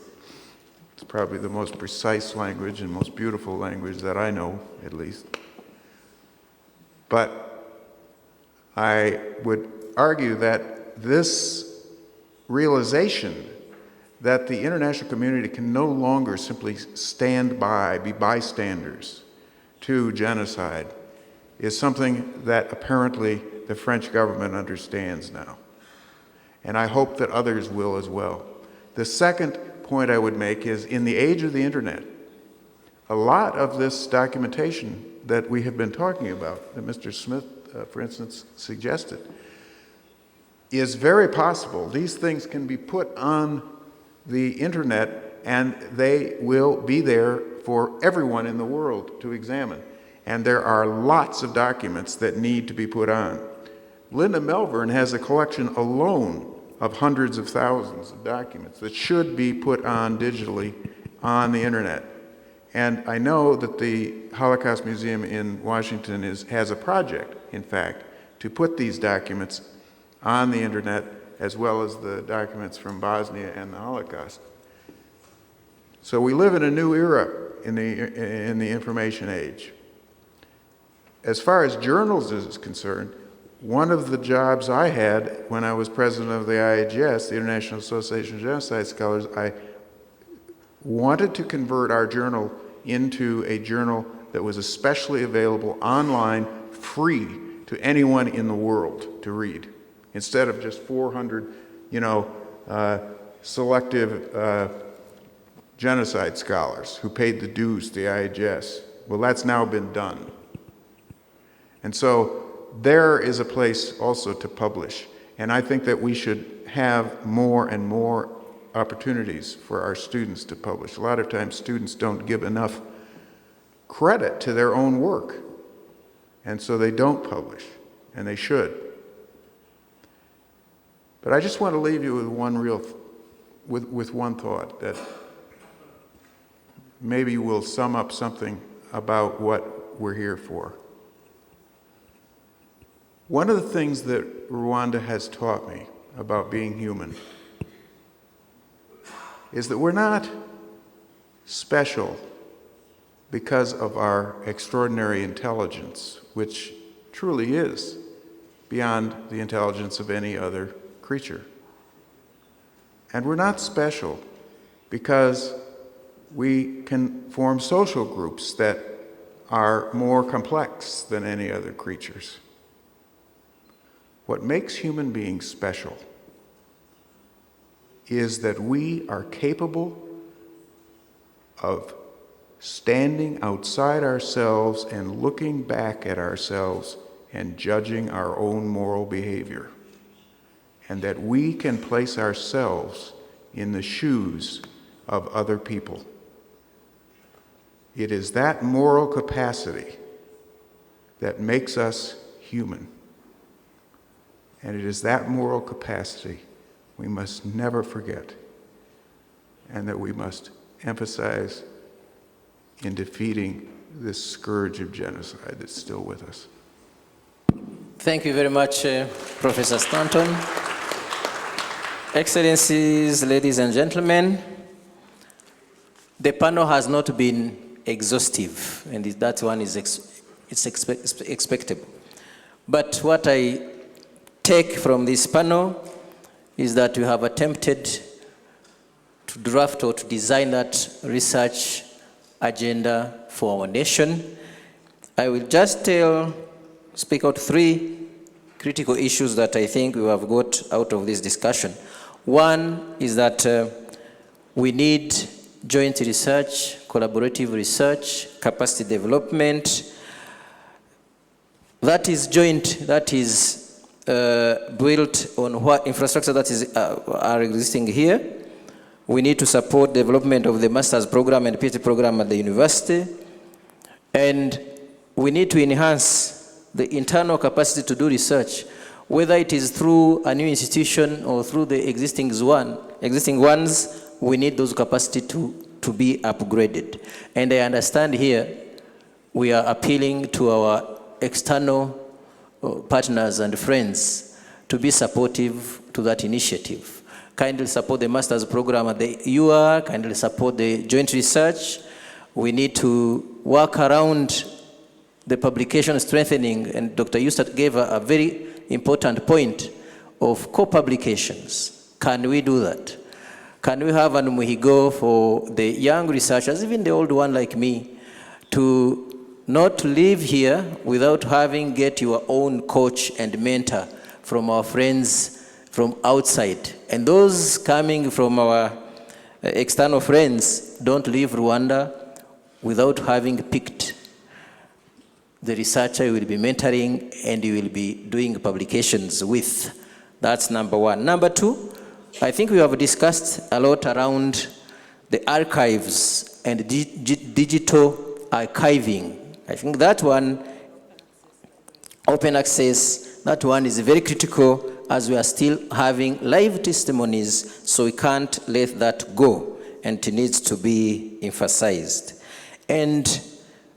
It's probably the most precise language and most beautiful language that I know, at least. But I would argue that this realization that the international community can no longer simply stand by, be bystanders to genocide, is something that apparently the French government understands now. And I hope that others will as well. The second point I would make is, in the age of the internet, a lot of this documentation that we have been talking about, that Mr. Smith, for instance, suggested, is very possible. These things can be put on the internet, and they will be there for everyone in the world to examine. And there are lots of documents that need to be put on. Linda Melbourne has a collection alone of hundreds of thousands of documents that should be put on digitally on the internet. And I know that the Holocaust Museum in Washington has a project, in fact, to put these documents on the internet, as well as the documents from Bosnia and the Holocaust. So we live in a new era in the information age. As far as journals is concerned, one of the jobs I had when I was president of the ISGAP, the International Association of Genocide Scholars, I wanted to convert our journal into a journal that was especially available online, free to anyone in the world to read, instead of just 400, selective genocide scholars who paid the dues to the ISGAP. Well, that's now been done. And so there is a place also to publish. And I think that we should have more and more opportunities for our students to publish. A lot of times students don't give enough credit to their own work. And so they don't publish, and they should. But I just want to leave you with one thought, that maybe will sum up something about what we're here for. One of the things that Rwanda has taught me about being human is that we're not special because of our extraordinary intelligence, which truly is beyond the intelligence of any other creature. And we're not special because we can form social groups that are more complex than any other creatures. What makes human beings special is that we are capable of standing outside ourselves and looking back at ourselves and judging our own moral behavior, and that we can place ourselves in the shoes of other people. It is that moral capacity that makes us human. And it is that moral capacity we must never forget, and that we must emphasize in defeating this scourge of genocide that's still with us. Thank you very much, Professor Stanton. Excellencies, ladies and gentlemen, the panel has not been exhaustive, and that one is expectable. But what I take from this panel is that we have attempted to draft or to design that research agenda for our nation. I will just speak out 3 critical issues that I think we have got out of this discussion. One is that we need joint research, collaborative research, capacity development. That is joint, that is built on what infrastructure that is are existing here. We need to support development of the master's program and PhD program at the university. And we need to enhance the internal capacity to do research, whether it is through a new institution or through the existing ones. We need those capacity to be upgraded. And I understand here we are appealing to our external partners and friends to be supportive to that initiative. Kindly support the master's program at the UR, kindly support the joint research. We need to work around the publication strengthening, and Dr. Eustace gave a very important point of co-publications. Can we do that? Can we have an Umuhigo for the young researchers, even the old one like me, to not live here without having get your own coach and mentor from our friends from outside. And those coming from our external friends don't leave Rwanda without having picked the researcher you will be mentoring and you will be doing publications with. That's number one. Number two, I think we have discussed a lot around the archives and digital archiving. I think that one, open access, that one is very critical as we are still having live testimonies, so we can't let that go, and it needs to be emphasized. And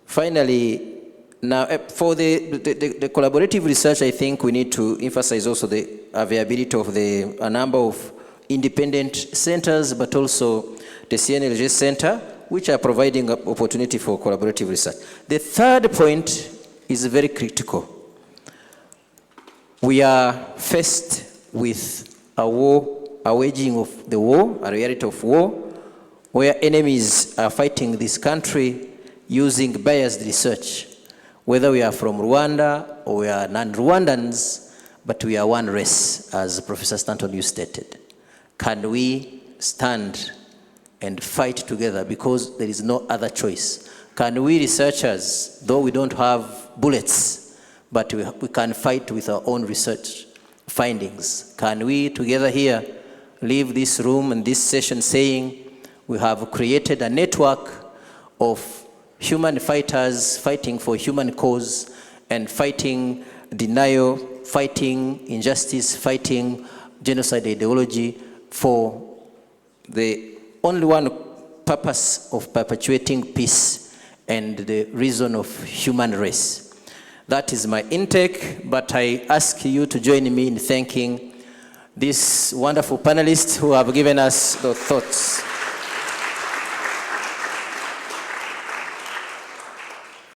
finally, now for the collaborative research, I think we need to emphasize also the availability of a number of independent centers, but also the CNLG Center, which are providing opportunity for collaborative research. The third point is very critical. We are faced with a war, a waging of the war, a reality of war, where enemies are fighting this country using biased research, whether we are from Rwanda or we are non-Rwandans, but we are one race, as Professor Stanton, you stated. Can we stand and fight together, because there is no other choice? Can we researchers, though we don't have bullets, but we can fight with our own research findings? Can we together here leave this room and this session saying we have created a network of human fighters fighting for human cause and fighting denial, fighting injustice, fighting genocide ideology for the only one purpose of perpetuating peace and the reason of human race? That is my intake, but I ask you to join me in thanking these wonderful panelists who have given us the thoughts.